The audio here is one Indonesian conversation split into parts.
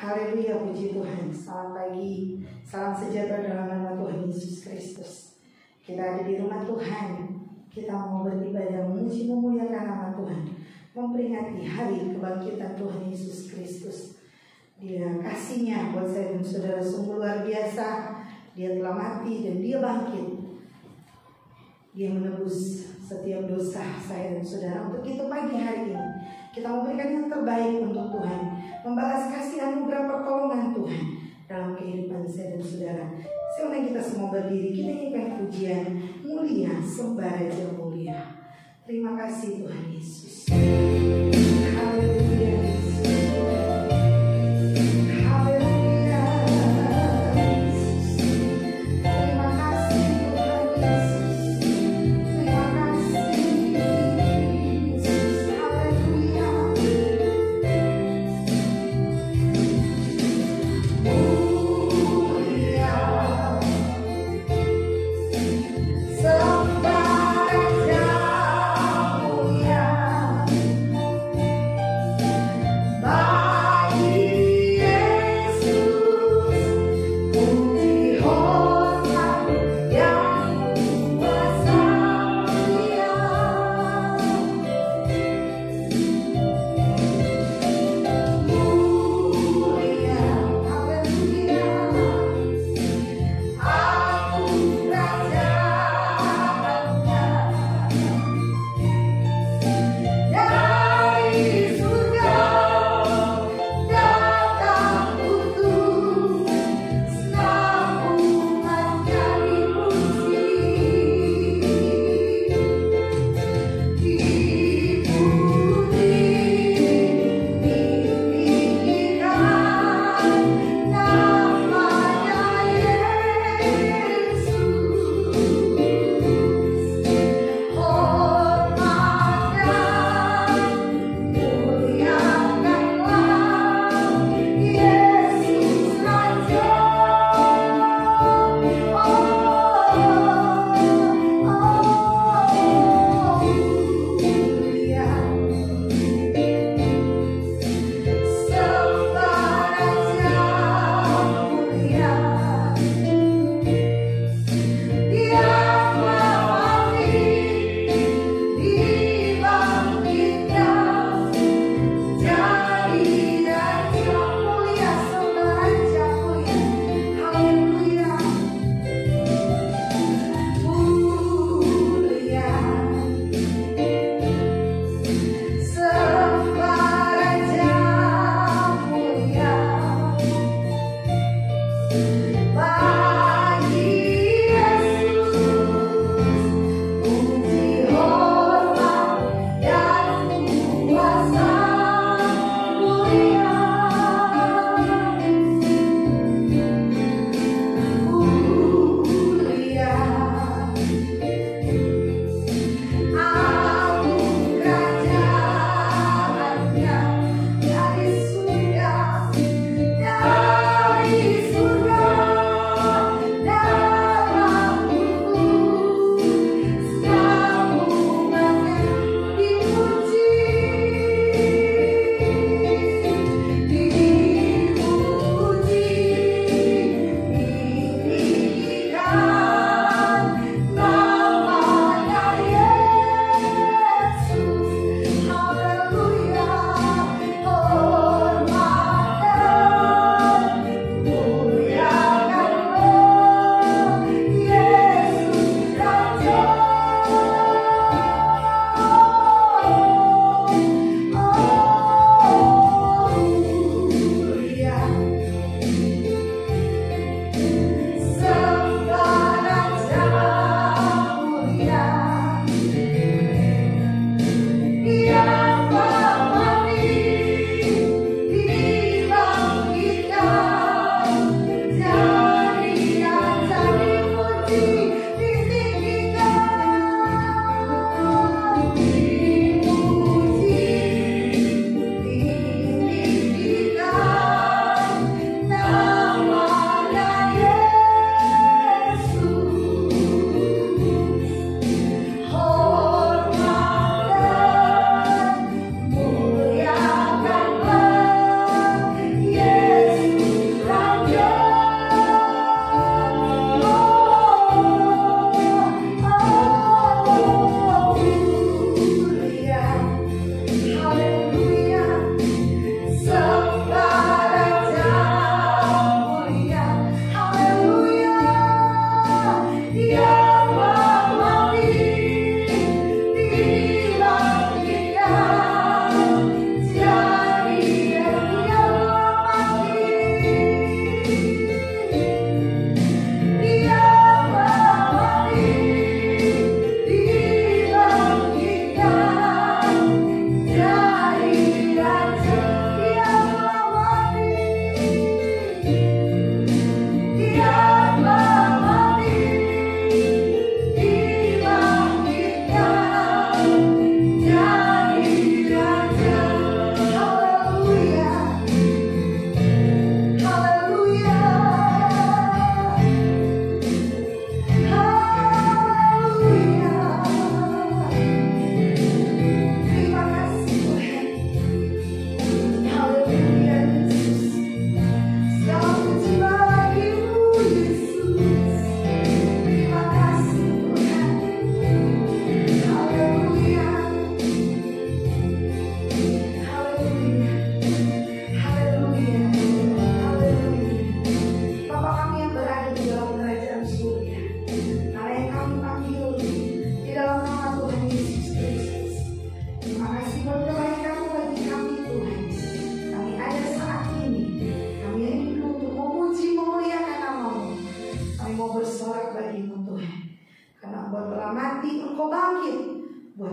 Haleluya, puji Tuhan. Selamat pagi, salam sejahtera dalam nama Tuhan Yesus Kristus. Kita ada di rumah Tuhan. Kita mau beribadah, memuji, memuliakan nama Tuhan, memperingati hari kebangkitan Tuhan Yesus Kristus. Dia kasihnya buat saya dan saudara sungguh luar biasa. Dia telah mati dan dia bangkit. Dia menebus setiap dosa saya dan saudara. Untuk itu pagi hari ini kita memberikan yang terbaik untuk Tuhan, membalas kasih anugerah pertolongan Tuhan dalam kehidupan saya dan saudara. Saya undang kita semua berdiri, kita nyanyikan pujian mulia, sembah Raja mulia. Terima kasih Tuhan Yesus. Haleluya. Bye.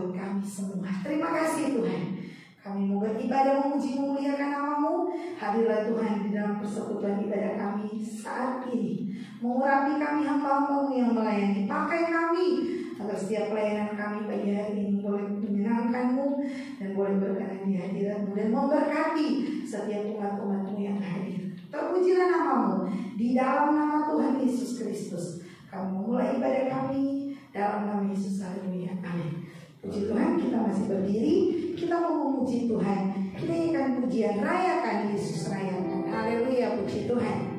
buat kami semua. Terima kasih Tuhan. Kami mau beribadah, memuji, memuliakan nama-Mu. Hadirlah Tuhan di dalam persekutuan ibadah kami saat ini. Mengurapi kami hamba-Mu yang melayani. Pakai kami agar setiap pelayanan kami pagi hari ini boleh menyenangkan-Mu dan boleh berkenan di hadirat-Mu dan memberkati setiap umat-umat-Mu yang hadir. Terpujilah nama-Mu di dalam nama Tuhan Yesus Kristus. Kami memulai ibadah kami dalam nama Yesus. Haleluya. Amin. Puji Tuhan, kita masih berdiri. Kita mau memuji Tuhan. Kita akan pujian, rayakan Yesus, rayakan. Haleluya, puji Tuhan.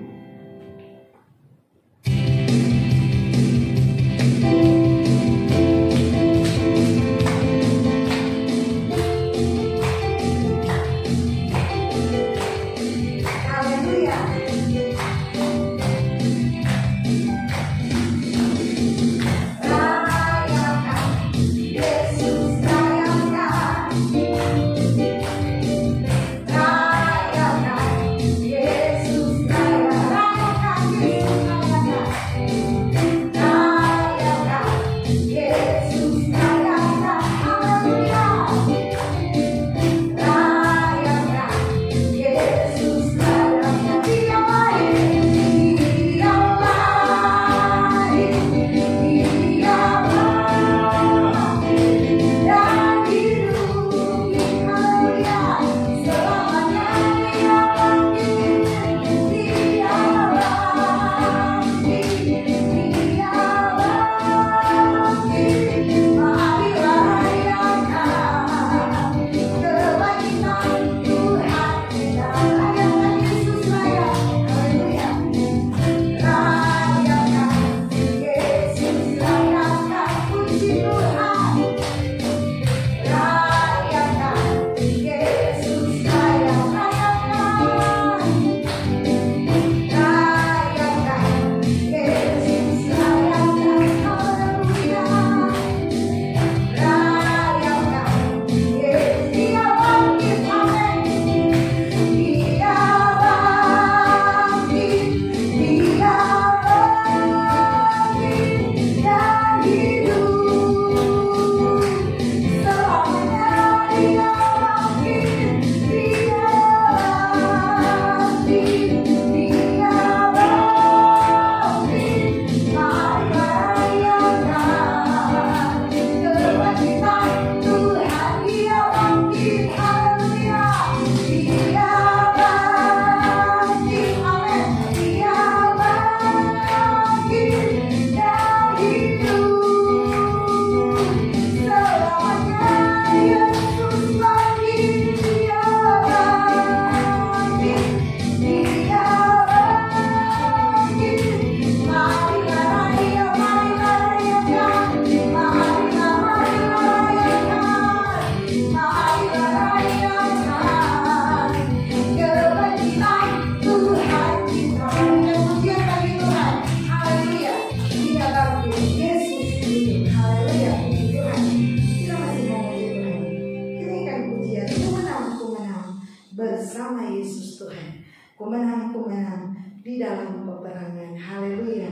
Di dalam peperangan. Haleluya.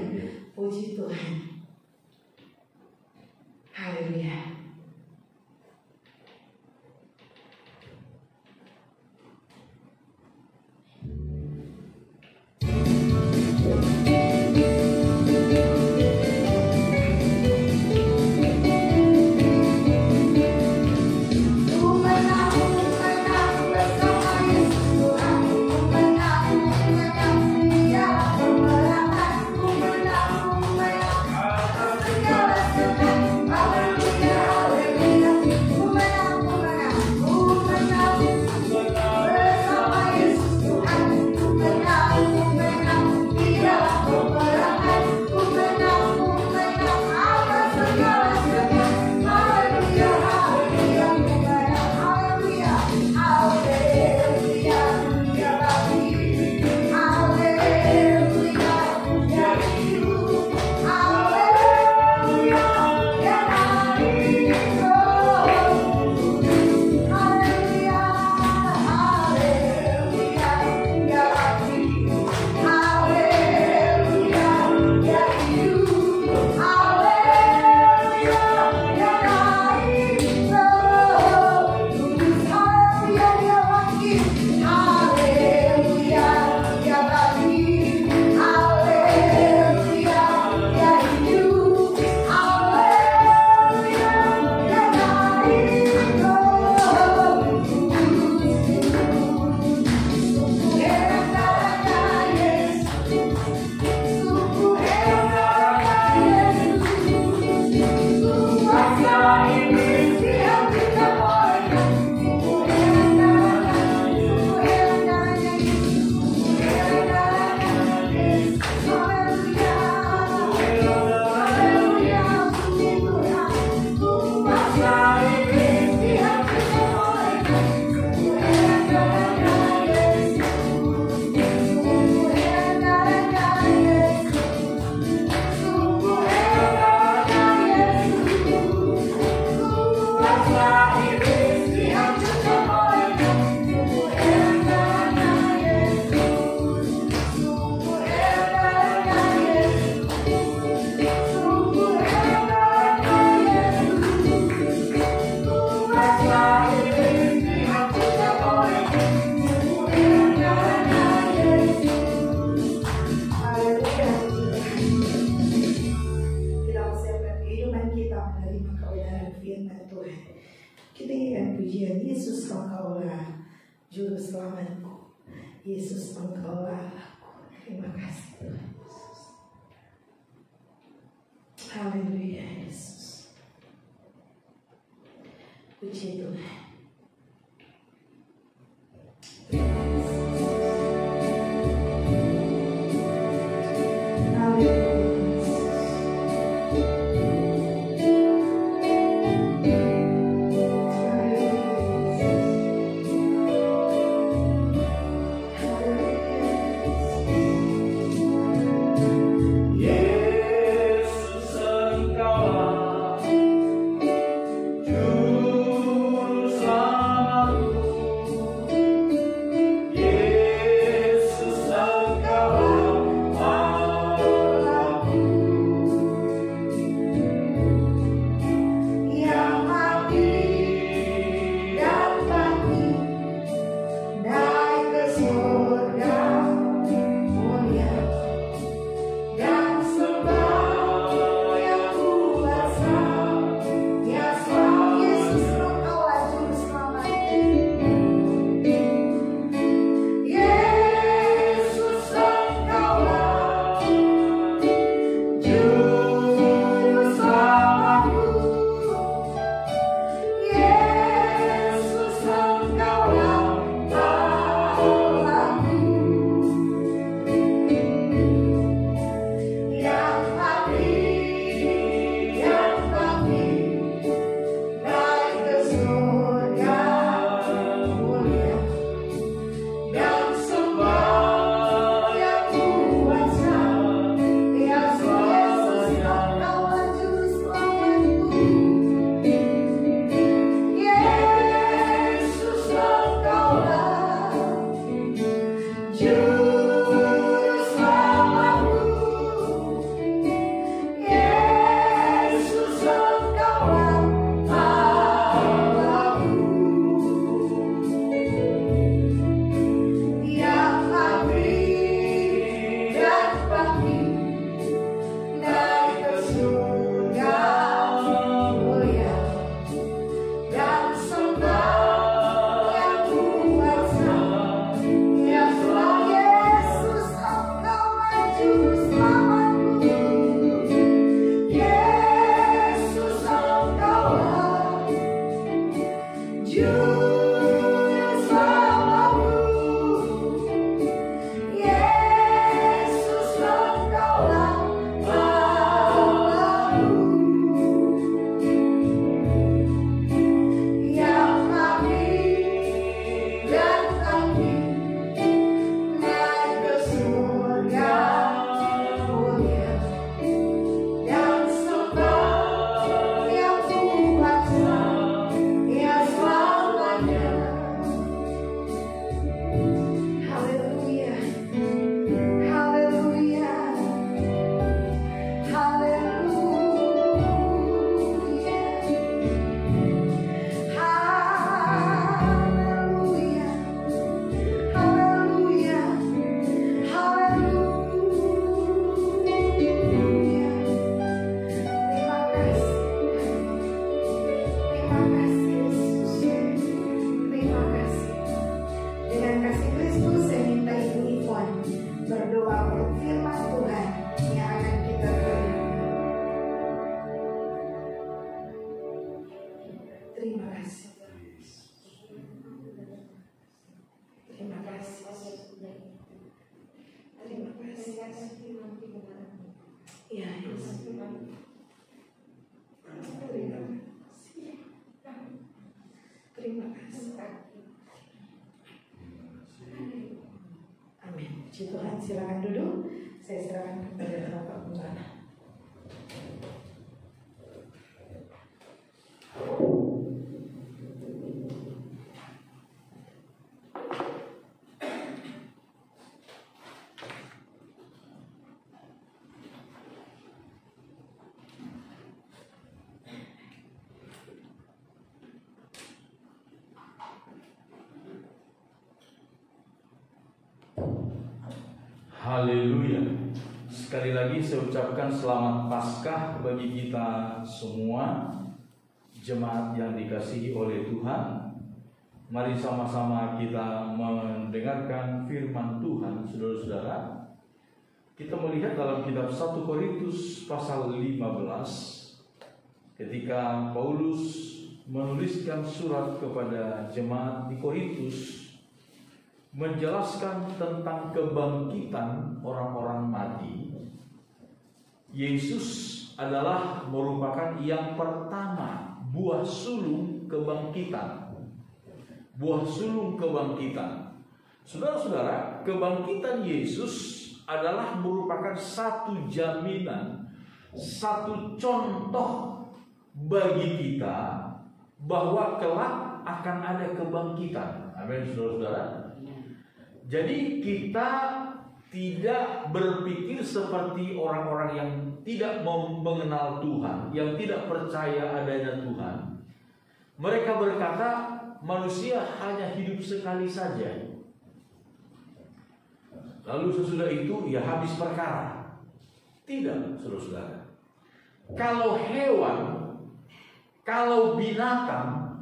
Puji Tuhan. Haleluya. Hallelujah. Juru Selamatku. Yesus, Engkaulah Allahku. Terima kasih Tuhan Yesus. Haleluya Yesus. Puji Tuhan. Puji Tuhan, silakan duduk. Saya silakan kepada Bapak Pembana. Haleluya. Sekali lagi saya ucapkan selamat Paskah bagi kita semua, jemaat yang dikasihi oleh Tuhan. Mari sama-sama kita mendengarkan firman Tuhan, saudara-saudara. Kita melihat dalam kitab 1 Korintus pasal 15, ketika Paulus menuliskan surat kepada jemaat di Korintus, menjelaskan tentang kebangkitan orang-orang mati. Yesus adalah merupakan yang pertama, buah sulung kebangkitan. Buah sulung kebangkitan. Saudara-saudara, kebangkitan Yesus adalah merupakan satu jaminan, satu contoh bagi kita bahwa kelak akan ada kebangkitan. Amin, saudara-saudara. Jadi kita tidak berpikir seperti orang-orang yang tidak mengenal Tuhan, yang tidak percaya adanya Tuhan. Mereka berkata, manusia hanya hidup sekali saja, lalu sesudah itu ya habis perkara. Tidak, saudara-saudara. Kalau hewan, kalau binatang,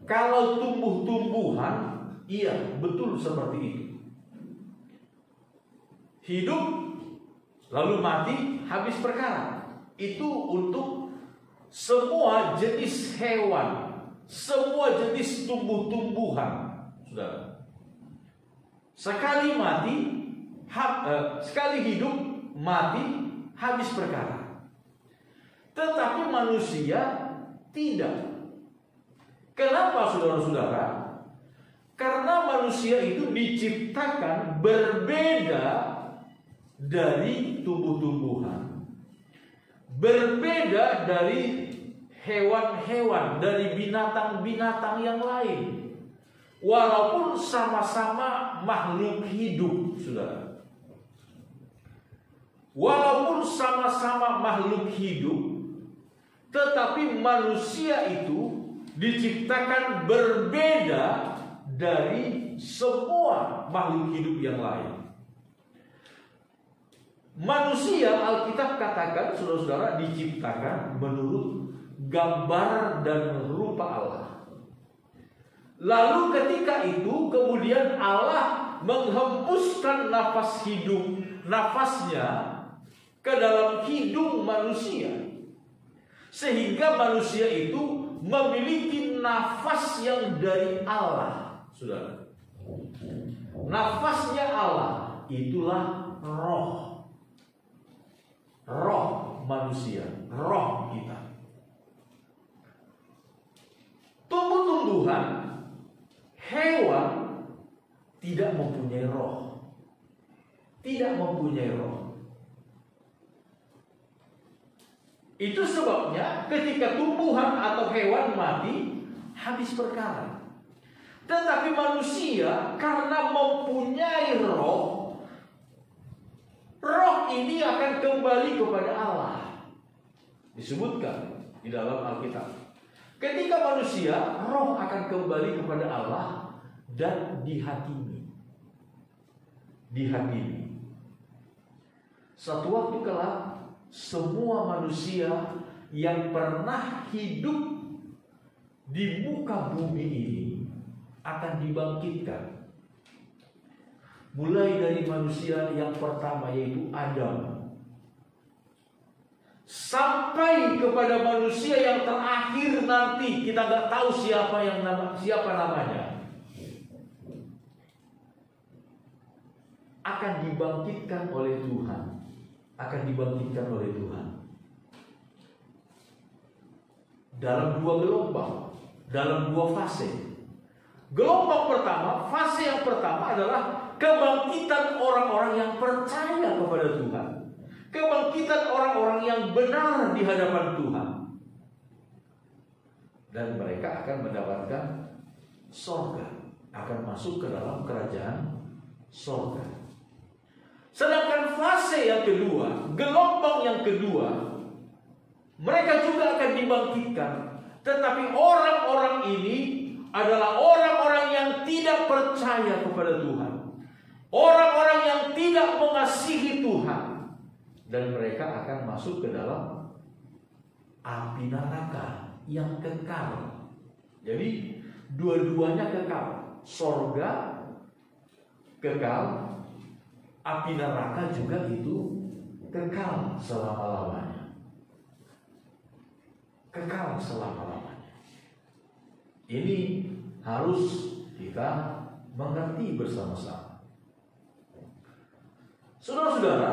kalau tumbuh-tumbuhan, iya betul seperti itu. Hidup lalu mati, habis perkara. Itu untuk semua jenis hewan, semua jenis tumbuh-tumbuhan, saudara. Sekali mati, sekali hidup, mati, habis perkara. Tetapi manusia tidak. Kenapa, saudara-saudara? Karena manusia itu diciptakan berbeda dari tumbuh-tumbuhan, berbeda dari hewan-hewan, dari binatang-binatang yang lain. Walaupun sama-sama makhluk hidup, saudara. Walaupun sama-sama makhluk hidup, tetapi manusia itu diciptakan berbeda dari semua makhluk hidup yang lain. Manusia, Alkitab katakan, saudara-saudara, diciptakan menurut gambar dan rupa Allah. Lalu ketika itu kemudian Allah menghembuskan nafas hidup, nafasnya ke dalam hidung manusia, sehingga manusia itu memiliki nafas yang dari Allah, saudara. Nafasnya Allah, itulah roh. Roh manusia, roh kita. Tumbuh-tumbuhan, hewan tidak mempunyai roh. Tidak mempunyai roh. Itu sebabnya ketika tumbuhan atau hewan mati, habis perkara. Tetapi manusia karena mempunyai roh, roh ini akan kembali kepada Allah. Disebutkan di dalam Alkitab. Ketika manusia, roh akan kembali kepada Allah dan dihakimi. Dihakimi. Satu waktu kelak, semua manusia yang pernah hidup di muka bumi ini akan dibangkitkan. Mulai dari manusia yang pertama, yaitu Adam, sampai kepada manusia yang terakhir nanti, kita nggak tahu siapa namanya, akan dibangkitkan oleh Tuhan, akan dibangkitkan oleh Tuhan dalam dua gelombang, dalam dua fase. Gelombang pertama, fase yang pertama adalah kebangkitan orang-orang yang percaya kepada Tuhan, kebangkitan orang-orang yang benar di hadapan Tuhan, dan mereka akan mendapatkan sorga, akan masuk ke dalam kerajaan sorga. Sedangkan fase yang kedua, gelombang yang kedua, mereka juga akan dibangkitkan, tetapi orang-orang ini adalah orang-orang yang tidak percaya kepada Tuhan, orang-orang yang tidak mengasihi Tuhan, dan mereka akan masuk ke dalam api neraka yang kekal. Jadi Dua-duanya kekal. Sorga kekal, api neraka juga itu kekal selama-lamanya. Kekal selama-lamanya. Ini harus kita mengerti bersama-sama. Saudara-saudara,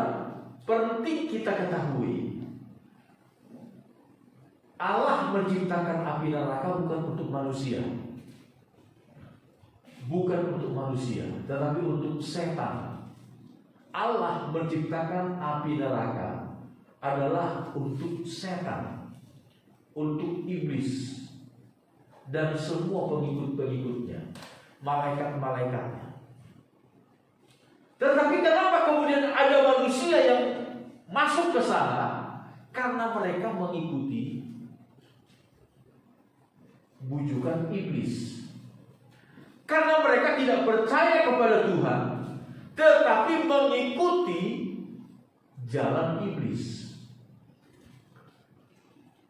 penting kita ketahui, Allah menciptakan api neraka bukan untuk manusia. Bukan untuk manusia, tetapi untuk setan. Allah menciptakan api neraka adalah untuk setan, untuk iblis, dan semua pengikut-pengikutnya, malaikat-malaikatnya. Tetapi kenapa kemudian ada manusia yang masuk ke sana? Karena mereka mengikuti bujukan iblis. Karena mereka tidak percaya kepada Tuhan, tetapi mengikuti jalan iblis.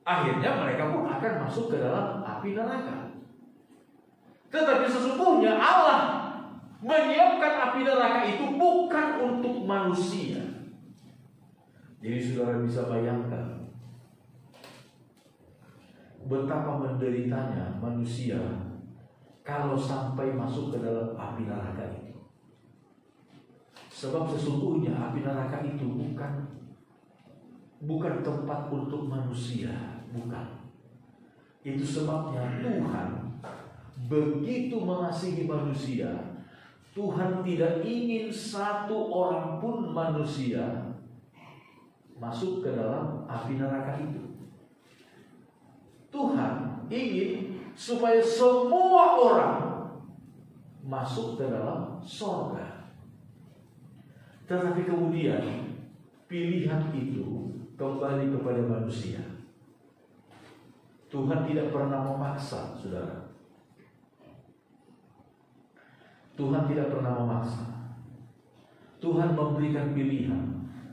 Akhirnya mereka pun akan masuk ke dalam api neraka. Tetapi sesungguhnya Allah menyiapkan api neraka itu bukan untuk manusia. Jadi saudara bisa bayangkan betapa menderitanya manusia kalau sampai masuk ke dalam api neraka itu. Sebab sesungguhnya api neraka itu bukan tempat untuk manusia, bukan. Itu sebabnya Tuhan begitu mengasihi manusia. Tuhan tidak ingin satu orang pun manusia masuk ke dalam api neraka itu. Tuhan ingin supaya semua orang masuk ke dalam sorga. Tetapi kemudian pilihan itu kembali kepada manusia. Tuhan tidak pernah memaksa, saudara. Tuhan tidak pernah memaksa. Tuhan memberikan pilihan.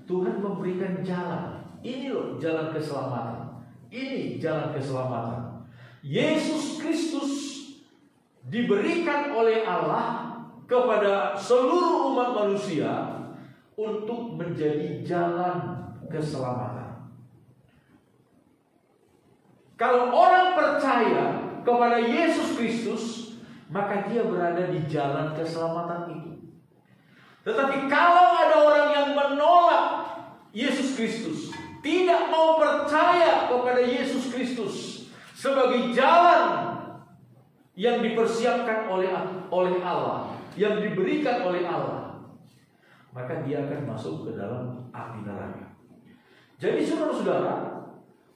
Tuhan memberikan jalan. Ini loh jalan keselamatan. Ini jalan keselamatan. Yesus Kristus diberikan oleh Allah kepada seluruh umat manusia untuk menjadi jalan keselamatan. Kalau orang percaya kepada Yesus Kristus, maka dia berada di jalan keselamatan itu. Tetapi kalau ada orang yang menolak Yesus Kristus, tidak mau percaya kepada Yesus Kristus sebagai jalan yang dipersiapkan oleh Allah, yang diberikan oleh Allah, maka dia akan masuk ke dalam api neraka. Jadi saudara-saudara,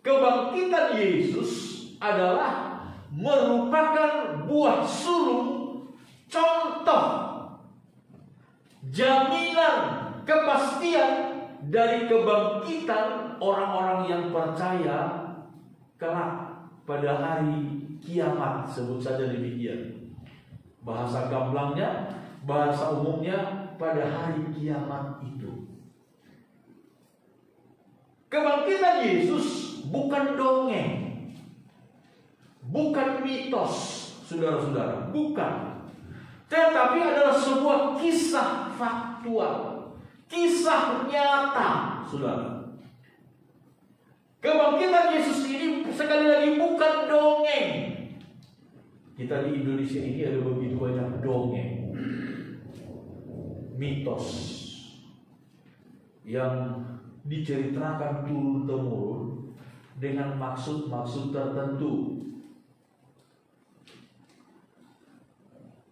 kebangkitan Yesus adalah merupakan buah sulung, contoh, jaminan, kepastian dari kebangkitan orang-orang yang percaya kelak pada hari kiamat, sebut saja demikian. Bahasa gamblangnya, bahasa umumnya, pada hari kiamat itu. Kebangkitan Yesus bukan dongeng, bukan mitos, saudara-saudara, bukan. Tetapi adalah sebuah kisah faktual, kisah nyata, saudara. Kebangkitan Yesus ini sekali lagi bukan dongeng. Kita di Indonesia ini ada begitu banyak dongeng, mitos yang diceritakan turun-temurun dengan maksud-maksud tertentu.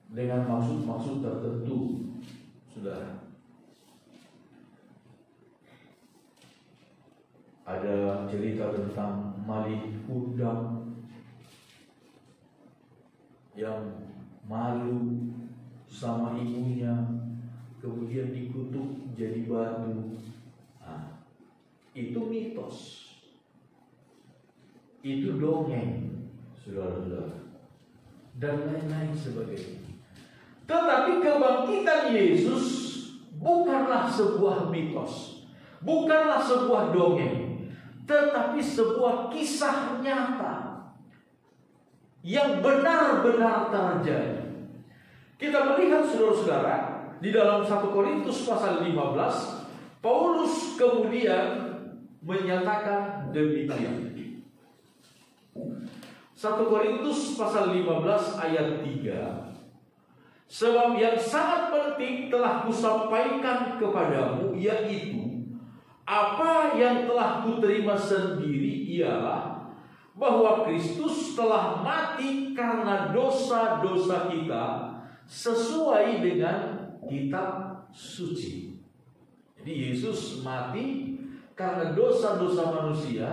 Dengan maksud-maksud tertentu, saudara. Ada cerita tentang Malik Kundang yang malu sama ibunya, kemudian dikutuk jadi batu. Nah, itu mitos, itu dongeng, saudara-saudara, dan lain-lain sebagainya. Tetapi kebangkitan Yesus bukanlah sebuah mitos, bukanlah sebuah dongeng, tetapi sebuah kisah nyata. yang benar-benar terjadi. Kita melihat saudara-saudara di dalam 1 Korintus pasal 15, Paulus kemudian menyatakan demikian. 1 Korintus pasal 15 ayat 3. Sebab yang sangat penting telah kusampaikan kepadamu, yaitu apa yang telah kuterima sendiri ialah bahwa Kristus telah mati karena dosa-dosa kita sesuai dengan kitab suci. Jadi Yesus mati karena dosa-dosa manusia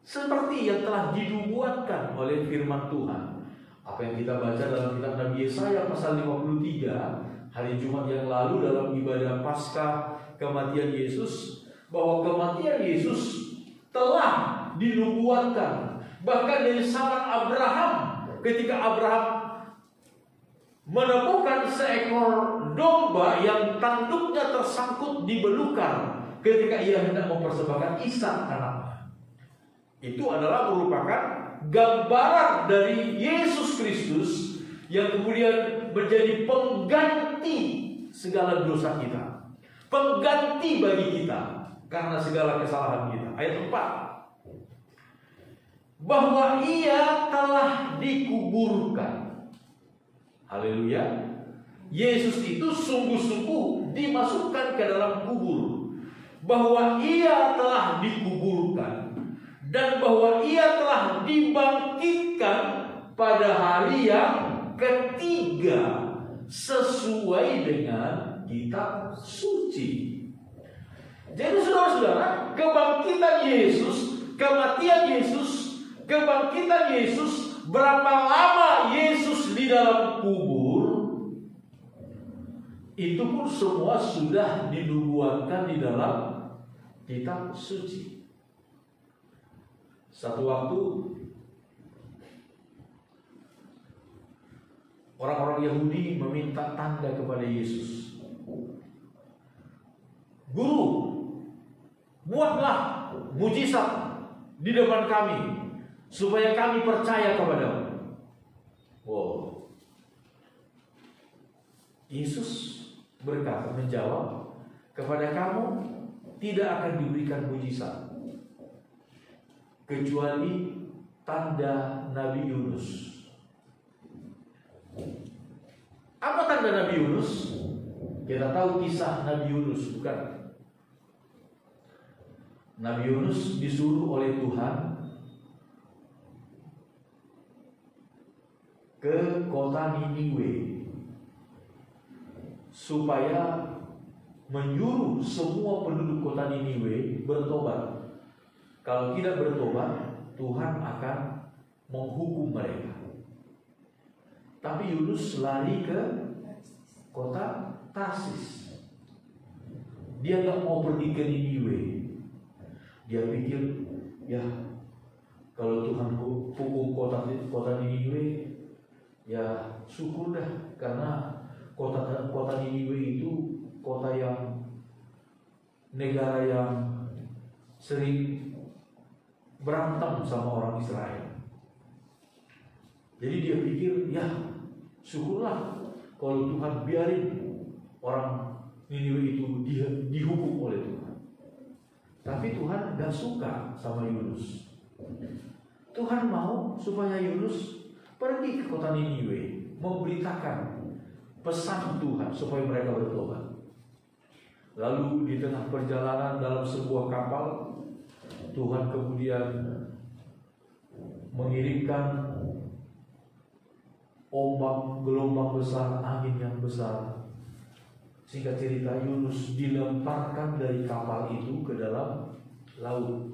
seperti yang telah dinubuatkan oleh firman Tuhan. Apa yang kita baca dalam kitab Nabi Yesaya pasal 53 hari Jumat yang lalu dalam ibadah Paskah kematian Yesus, bahwa kematian Yesus telah dinubuatkan. Bahkan dari zaman Abraham, ketika Abraham menemukan seekor domba yang tanduknya tersangkut di belukar ketika ia hendak mempersembahkan Ishak anaknya, itu adalah merupakan gambaran dari Yesus Kristus yang kemudian menjadi pengganti segala dosa kita, pengganti bagi kita karena segala kesalahan kita. Ayat 4, bahwa ia telah dikuburkan. Haleluya. Yesus itu sungguh-sungguh dimasukkan ke dalam kubur, bahwa ia telah dikuburkan, dan bahwa ia telah dibangkitkan pada hari yang ketiga sesuai dengan kitab suci. Jadi saudara-saudara, kebangkitan Yesus, kematian Yesus, kebangkitan Yesus, berapa lama Yesus di dalam kubur, itu pun semua sudah dinubuatkan di dalam kitab suci. Satu waktu orang-orang Yahudi meminta tanda kepada Yesus. Guru, buatlah mujizat di depan kami supaya kami percaya kepadamu. Wow. Yesus berkata, menjawab, kepada kamu tidak akan diberikan mujizat kecuali tanda Nabi Yunus. Apa tanda Nabi Yunus? Kita tahu kisah Nabi Yunus, bukan? Nabi Yunus disuruh oleh Tuhan ke kota Niniwe supaya menyuruh semua penduduk kota Niniwe bertobat. Kalau tidak bertobat, Tuhan akan menghukum mereka. Tapi Yunus lari ke kota Tarsis. Dia nggak mau pergi ke Niniwe. Dia pikir, ya kalau Tuhan hukum kota Niniwe, ya syukur dah, karena kota Niniwe itu kota yang, negara yang sering berantem sama orang Israel. Jadi dia pikir, ya syukurlah kalau Tuhan biarin orang Niniwe itu dihukum oleh Tuhan. Tapi Tuhan gak suka sama Yunus. Tuhan mau supaya Yunus pergi ke kota Niniwe, memberitakan pesan Tuhan supaya mereka bertobat. Lalu di tengah perjalanan dalam sebuah kapal, Tuhan kemudian mengirimkan ombak, gelombang besar, angin yang besar. Singkat cerita, Yunus dilemparkan dari kapal itu ke dalam laut.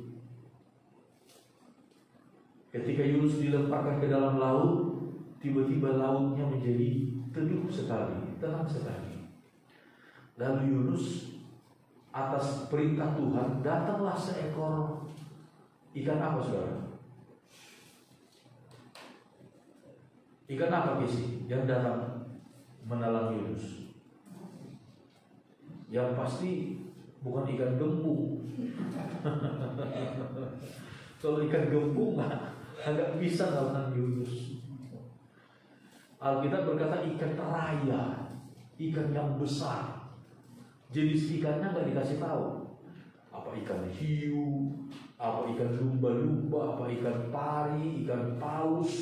Ketika Yunus dilemparkan ke dalam laut, tiba-tiba lautnya menjadi teduh sekali, tenang sekali. Lalu Yunus, atas perintah Tuhan, datanglah seekor ikan apa, saudara? Ikan apa sih yang datang menelan Yunus? Yang pasti bukan ikan gembung. Kalau ikan gembung agak bisa menelan Yunus. Alkitab berkata ikan raya, ikan yang besar. Jenis ikannya nggak dikasih tahu. Apa ikan hiu, apa ikan lumba-lumba, apa ikan pari, ikan paus.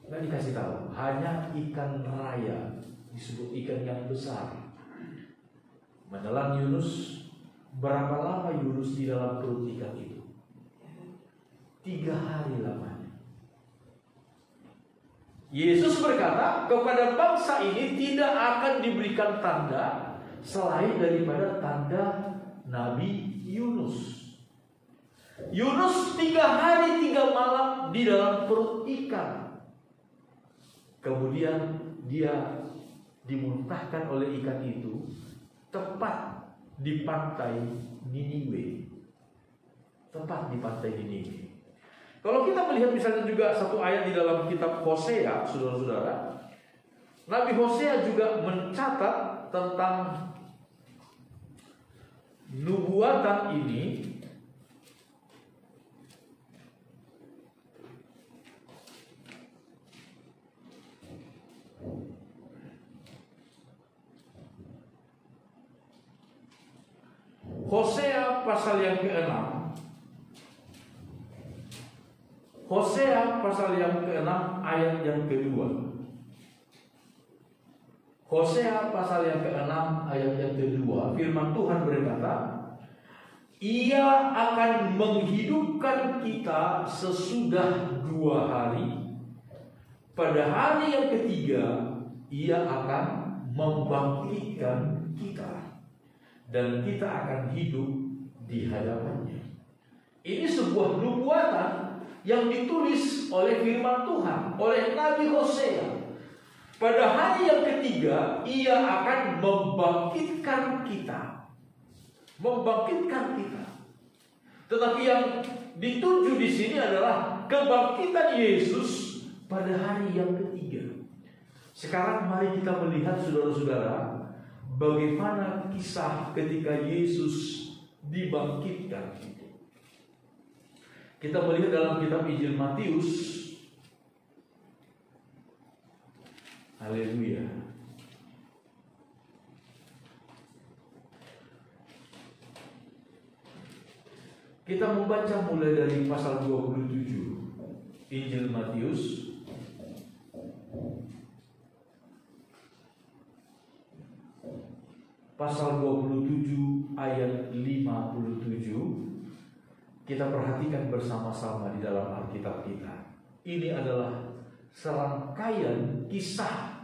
Nggak dikasih tahu. Hanya ikan raya, disebut ikan yang besar. Menelan Yunus. Berapa lama Yunus di dalam perut ikan itu? 3 hari lamanya. Yesus berkata, kepada bangsa ini tidak akan diberikan tanda selain daripada tanda Nabi Yunus. Yunus 3 hari 3 malam di dalam perut ikan. Kemudian dia dimuntahkan oleh ikan itu tepat di pantai Niniwe. Tepat di pantai Niniwe. Kalau kita melihat misalnya juga satu ayat di dalam kitab Hosea, saudara-saudara, Nabi Hosea juga mencatat tentang nubuatan ini. Hosea pasal yang ke-6. Hosea pasal yang ke-6 ayat yang kedua. Hosea pasal yang ke-6 ayat yang kedua, firman Tuhan berkata, Ia akan menghidupkan kita sesudah 2 hari. Pada hari yang ketiga, Ia akan membangkitkan kita, dan kita akan hidup di hadapannya. Ini sebuah nubuatan yang ditulis oleh firman Tuhan, oleh Nabi Hosea. Pada hari yang ketiga, Ia akan membangkitkan kita. Membangkitkan kita. Tetapi yang dituju di sini adalah kebangkitan Yesus pada hari yang ketiga. Sekarang mari kita melihat, saudara-saudara, bagaimana kisah ketika Yesus dibangkitkan itu. Kita melihat dalam kitab Injil Matius. Haleluya. Kita membaca mulai dari pasal 27 Injil Matius. Pasal 27 ayat 57. Kita perhatikan bersama-sama di dalam Alkitab kita. Ini adalah serangkaian kisah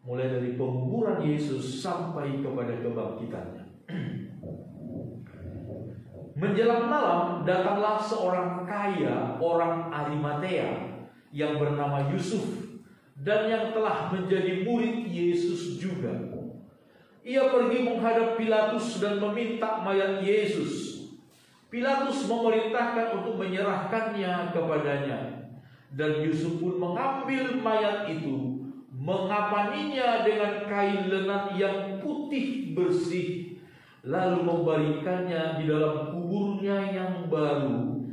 mulai dari penguburan Yesus sampai kepada kebangkitannya. Menjelang malam datanglah seorang kaya, orang Arimatea, yang bernama Yusuf, dan yang telah menjadi murid Yesus juga. Ia pergi menghadap Pilatus dan meminta mayat Yesus. Pilatus memerintahkan untuk menyerahkannya kepadanya, dan Yusuf pun mengambil mayat itu, mengapaninya dengan kain lenan yang putih bersih, lalu membaringkannya di dalam kuburnya yang baru,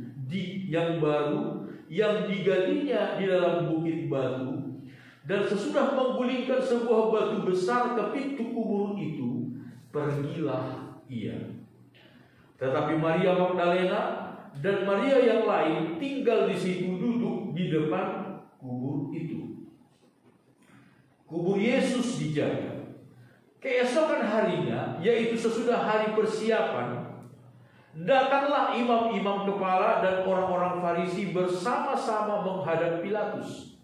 yang digalinya di dalam bukit batu. Dan sesudah menggulingkan sebuah batu besar ke pintu kubur itu, pergilah ia. Tetapi Maria Magdalena dan Maria yang lain tinggal di situ, duduk di depan kubur itu. Kubur Yesus dijaga. Keesokan harinya, yaitu sesudah hari persiapan, datanglah imam-imam kepala dan orang-orang Farisi bersama-sama menghadap Pilatus.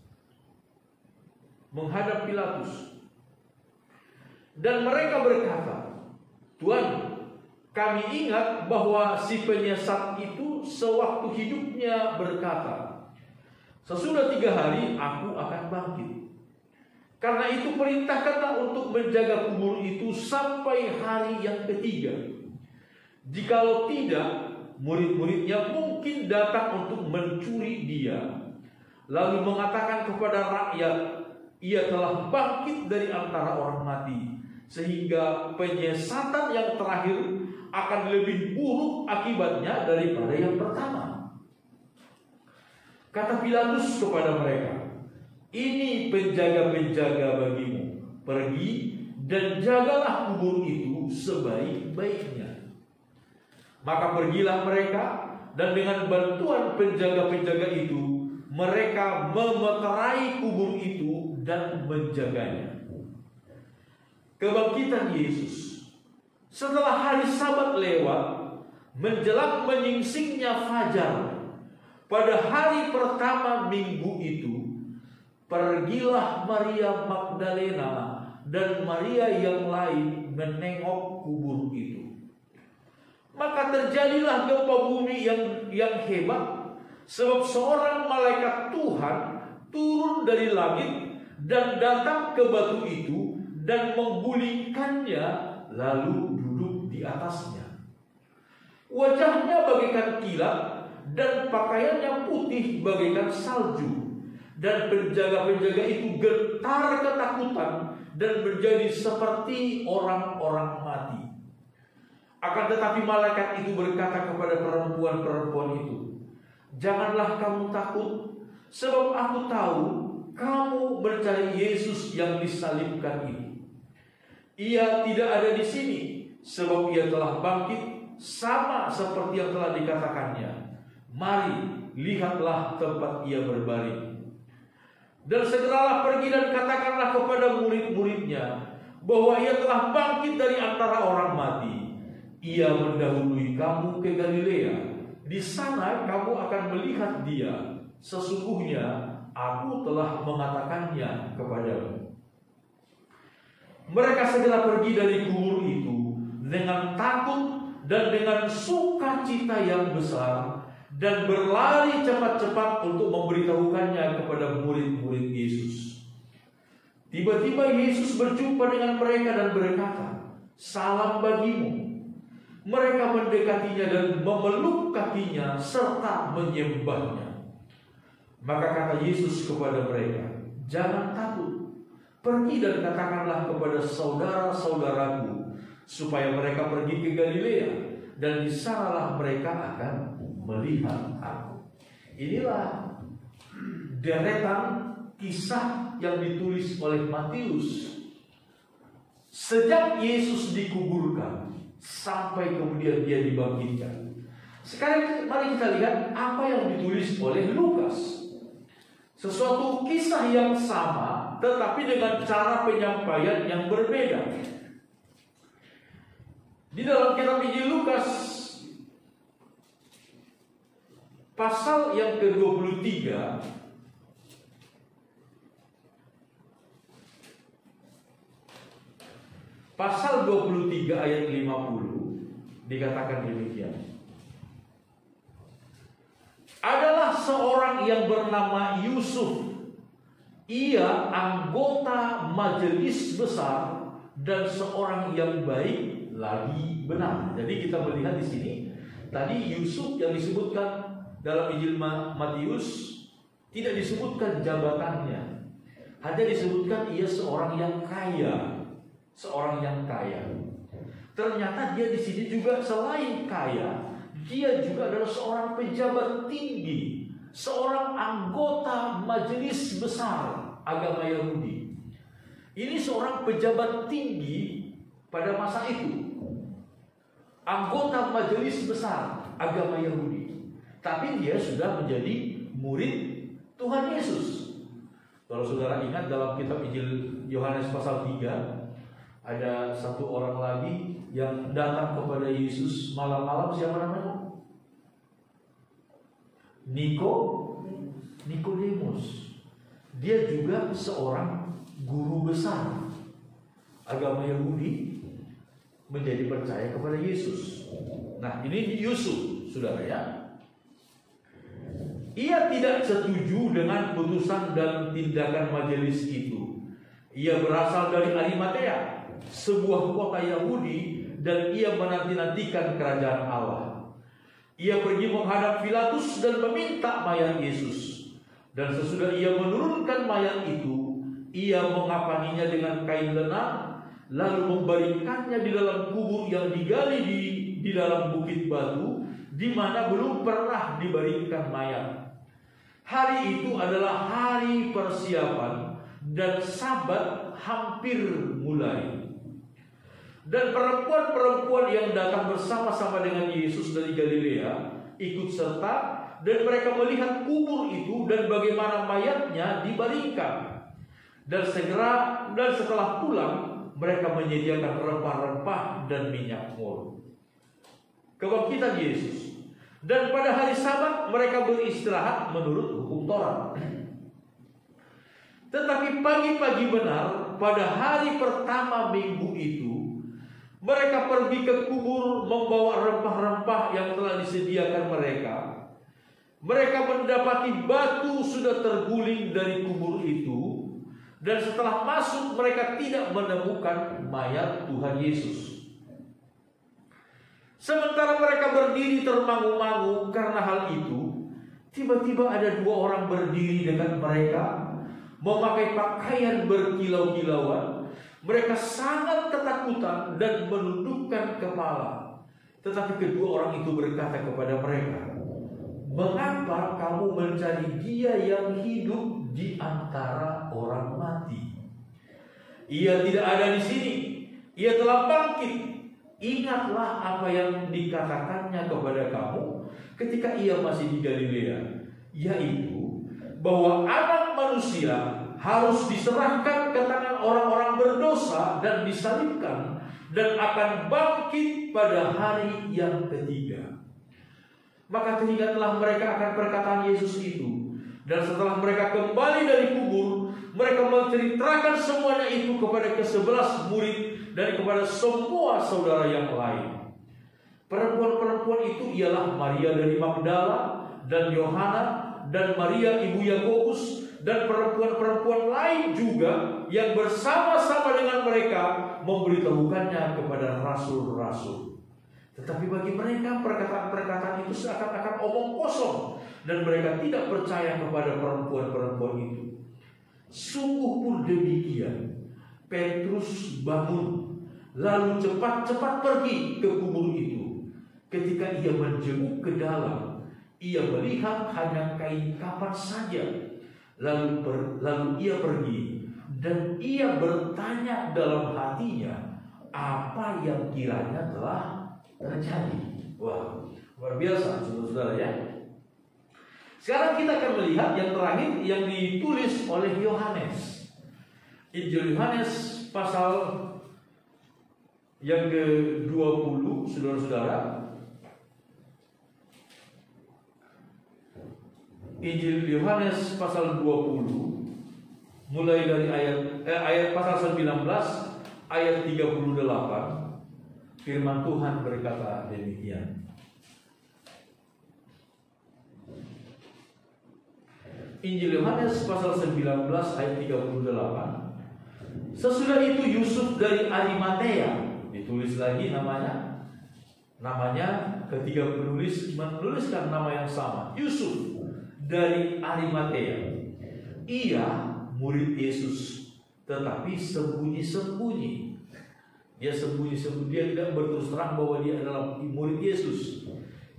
Dan mereka berkata, Tuan, kami ingat bahwa si penyesat itu sewaktu hidupnya berkata, sesudah 3 hari aku akan bangkit. Karena itu perintahkanlah untuk menjaga kubur itu sampai hari yang ketiga. Jikalau tidak, murid-muridnya mungkin datang untuk mencuri dia, lalu mengatakan kepada rakyat, ia telah bangkit dari antara orang mati, sehingga penyesatan yang terakhir akan lebih buruk akibatnya daripada yang pertama. Kata Pilatus kepada mereka, Ini penjaga-penjaga bagimu. Pergi dan jagalah kubur itu sebaik-baiknya. Maka pergilah mereka, dan dengan bantuan penjaga-penjaga itu, mereka memeterai kubur itu dan menjaganya. Kebangkitan Yesus. Setelah hari Sabat lewat, menjelang menyingsingnya fajar, pada hari pertama minggu itu, pergilah Maria Magdalena dan Maria yang lain menengok kubur itu. Maka terjadilah gempa bumi yang hebat, sebab seorang malaikat Tuhan turun dari langit dan datang ke batu itu dan menggulingkannya, lalu duduk di atasnya. Wajahnya bagaikan kilat dan pakaiannya putih bagaikan salju. Dan penjaga-penjaga itu getar ketakutan dan menjadi seperti orang-orang mati. Akan tetapi malaikat itu berkata kepada perempuan-perempuan itu, "Janganlah kamu takut, sebab aku tahu kamu mencari Yesus yang disalibkan ini. Ia tidak ada di sini, sebab ia telah bangkit sama seperti yang telah dikatakannya. Mari, lihatlah tempat ia berbaring. Dan segeralah pergi dan katakanlah kepada murid-muridnya bahwa ia telah bangkit dari antara orang mati. Ia mendahului kamu ke Galilea. Di sana kamu akan melihat dia. Sesungguhnya aku telah mengatakannya kepadamu." Mereka segera pergi dari kubur itu dengan takut dan dengan sukacita yang besar, dan berlari cepat-cepat untuk memberitahukannya kepada murid-murid Yesus. Tiba-tiba Yesus berjumpa dengan mereka dan berkata, "Salam bagimu." Mereka mendekatinya dan memeluk kakinya serta menyembahnya. Maka kata Yesus kepada mereka, "Jangan takut. Pergi dan katakanlah kepada saudara-saudaraku supaya mereka pergi ke Galilea, dan di sanalah mereka akan melihat aku." Inilah deretan kisah yang ditulis oleh Matius sejak Yesus dikuburkan sampai kemudian dia dibangkitkan. Sekarang mari kita lihat apa yang ditulis oleh Lukas. Sesuatu kisah yang sama, tetapi dengan cara penyampaian yang berbeda. Di dalam kitab Injil Lukas pasal yang ke-23 pasal 23 ayat 50 dikatakan demikian. Adalah seorang yang bernama Yusuf. Ia anggota majelis besar dan seorang yang baik lagi benar. Jadi kita melihat di sini tadi Yusuf yang disebutkan dalam Injil Matius tidak disebutkan jabatannya, hanya disebutkan ia seorang yang kaya, seorang yang kaya. Ternyata dia di sini juga selain kaya, dia juga adalah seorang pejabat tinggi, seorang anggota majelis besar agama Yahudi. Ini seorang pejabat tinggi pada masa itu, anggota majelis besar agama Yahudi. Tapi dia sudah menjadi murid Tuhan Yesus. Kalau saudara ingat dalam kitab Injil Yohanes pasal 3, ada satu orang lagi yang datang kepada Yesus malam-malam. Siapa namanya? Nikodemus. Dia juga seorang guru besar agama Yahudi, menjadi percaya kepada Yesus. Nah, ini Yusuf, saudara ya. Ia tidak setuju dengan putusan dan tindakan majelis itu. Ia berasal dari Arimatea, sebuah kota Yahudi, dan ia menanti-nantikan kerajaan Allah. Ia pergi menghadap Pilatus dan meminta mayat Yesus. Dan sesudah ia menurunkan mayat itu, ia mengapaninya dengan kain lenang, lalu membaringkannya di dalam kubur yang digali di dalam bukit batu, di mana belum pernah dibaringkan mayat. Hari itu adalah hari persiapan dan Sabat hampir mulai. Dan perempuan-perempuan yang datang bersama-sama dengan Yesus dari Galilea ikut serta, dan mereka melihat kubur itu dan bagaimana mayatnya dibaringkan. Dan setelah pulang, mereka menyediakan rempah-rempah dan minyak mur. Kebangkitan Yesus. Dan pada hari Sabat mereka beristirahat menurut hukum Taurat. Tetapi pagi-pagi benar pada hari pertama minggu itu, mereka pergi ke kubur membawa rempah-rempah yang telah disediakan mereka. Mereka mendapati batu sudah terguling dari kubur itu, dan setelah masuk mereka tidak menemukan mayat Tuhan Yesus. Sementara mereka berdiri termangu-mangu karena hal itu, tiba-tiba ada dua orang berdiri dekat mereka, memakai pakaian berkilau-kilauan. Mereka sangat ketakutan dan menundukkan kepala. Tetapi kedua orang itu berkata kepada mereka, "Mengapa kamu mencari Dia yang hidup di antara orang mati? Ia tidak ada di sini. Ia telah bangkit. Ingatlah apa yang dikatakannya kepada kamu ketika ia masih di Galilea, yaitu bahwa Anak Manusia harus diserahkan ke tangan orang-orang berdosa dan disalibkan, dan akan bangkit pada hari yang ketiga." Maka teringatlah mereka akan perkataan Yesus itu. Dan setelah mereka kembali dari kubur, mereka menceritakan semuanya itu kepada ke-11 murid dan kepada semua saudara yang lain. Perempuan-perempuan itu ialah Maria dari Magdala dan Yohana dan Maria ibu Yakobus, dan perempuan-perempuan lain juga yang bersama-sama dengan mereka memberitahukannya kepada rasul-rasul. Tetapi bagi mereka perkataan-perkataan itu seakan-akan omong kosong, dan mereka tidak percaya kepada perempuan-perempuan itu. Sungguh pun demikian, Petrus bangun, lalu cepat-cepat pergi ke kubur itu. Ketika ia menjenguk ke dalam, ia melihat hanya kain kafan saja. Lalu ia pergi, dan ia bertanya dalam hatinya apa yang kiranya telah terjadi. Wah, luar biasa saudara-saudara ya. Sekarang kita akan melihat yang terakhir yang ditulis oleh Yohanes. Injil Yohanes pasal yang ke-20, saudara-saudara. Injil Yohanes pasal 20 mulai dari ayat pasal 19 ayat 38. Firman Tuhan berkata demikian. Injil Yohanes pasal 19 ayat 38. Sesudah itu Yusuf dari Arimatea, ditulis lagi namanya ketika menuliskan nama yang sama, Yusuf dari Arimatea. Ia murid Yesus, tetapi sembunyi-sembunyi. Dia sembunyi-sembunyi, dia tidak berterus terang bahwa dia adalah murid Yesus.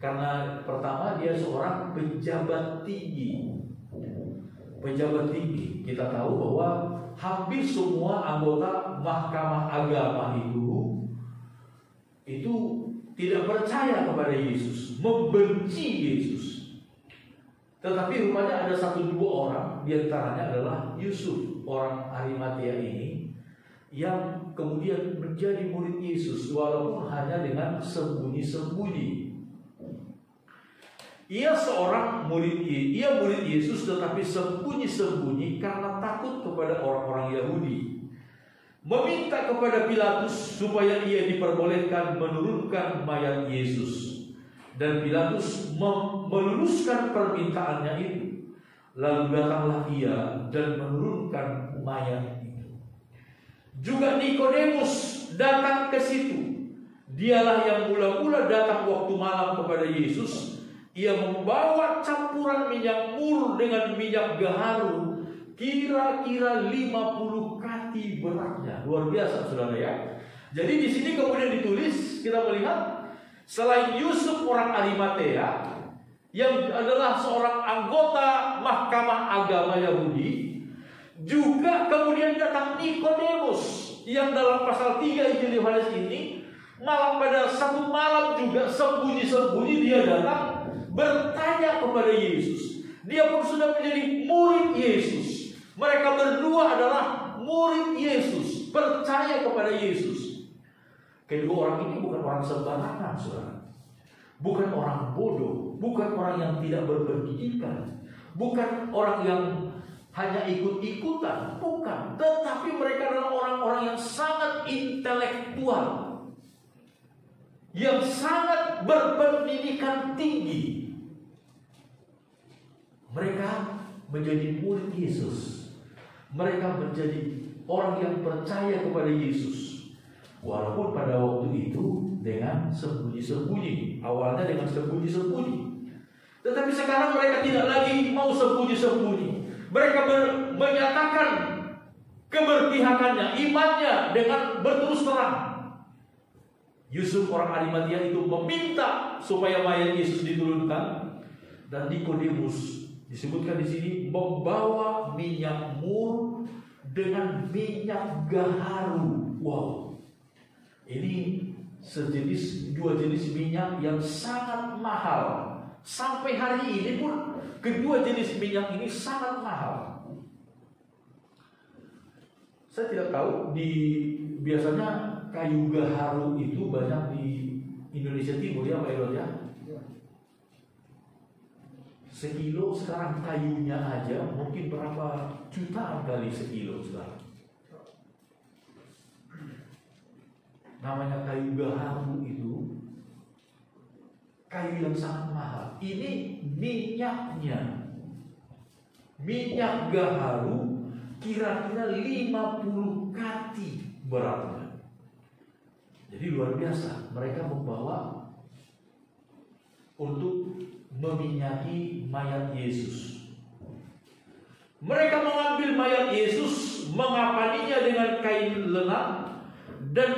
Karena pertama dia seorang pejabat tinggi. Kita tahu bahwa hampir semua anggota Mahkamah Agama itu tidak percaya kepada Yesus, membenci Yesus. Tetapi rupanya ada 1-2 orang, diantaranya adalah Yusuf, orang Arimatea ini, yang kemudian menjadi murid Yesus walaupun hanya dengan sembunyi-sembunyi. Ia murid Yesus, tetapi sembunyi-sembunyi karena takut kepada orang-orang Yahudi. Meminta kepada Pilatus supaya ia diperbolehkan menurunkan mayat Yesus. Dan Pilatus meluluskan permintaannya itu. Lalu datanglah ia dan menurunkan mayat itu. Juga Nikodemus datang ke situ. Dialah yang mula-mula datang waktu malam kepada Yesus. Ia membawa campuran minyak mur dengan minyak gaharu, kira-kira 50 kati beratnya. Luar biasa, saudara ya. Jadi di sini kemudian ditulis, kita melihat selain Yusuf orang Arimatea, yang adalah seorang anggota mahkamah agama Yahudi, juga kemudian datang Nikodemus yang dalam pasal 3 Injil Yohanes ini, malam pada satu malam juga sembunyi-sembunyi dia datang bertanya kepada Yesus. Dia pun sudah menjadi murid Yesus. Mereka berdua adalah murid Yesus, percaya kepada Yesus. Kedua orang ini bukan orang sembarangan, saudara. Bukan orang bodoh, bukan orang yang tidak berpendidikan, bukan orang yang hanya ikut-ikutan, bukan. Tetapi mereka adalah orang-orang yang sangat intelektual, yang sangat berpendidikan tinggi. Mereka menjadi murid Yesus. Mereka menjadi orang yang percaya kepada Yesus. Walaupun pada waktu itu dengan sembunyi-sembunyi. Awalnya dengan sembunyi-sembunyi. Tetapi sekarang mereka tidak lagi mau sembunyi-sembunyi. Mereka menyatakan keberpihakannya, imannya dengan berterus terang. Yusuf orang Arimatia itu meminta supaya mayat Yesus diturunkan, dan Nikodemus disebutkan di sini membawa minyak mur dengan minyak gaharu. Wow, ini dua jenis minyak yang sangat mahal. Sampai hari ini pun kedua jenis minyak ini sangat mahal. Saya tidak tahu, biasanya kayu gaharu itu banyak di Indonesia Timur ya Pak Irwan ya. Sekilo sekarang kayunya aja mungkin berapa jutaan kali sekilo sekarang. Namanya kayu gaharu itu kayu yang sangat mahal. Ini minyaknya, minyak gaharu kira-kira 50 kati beratnya. Jadi luar biasa. Mereka membawa untuk meminyaki mayat Yesus. Mereka mengambil mayat Yesus, mengapaninya dengan kain lenang, dan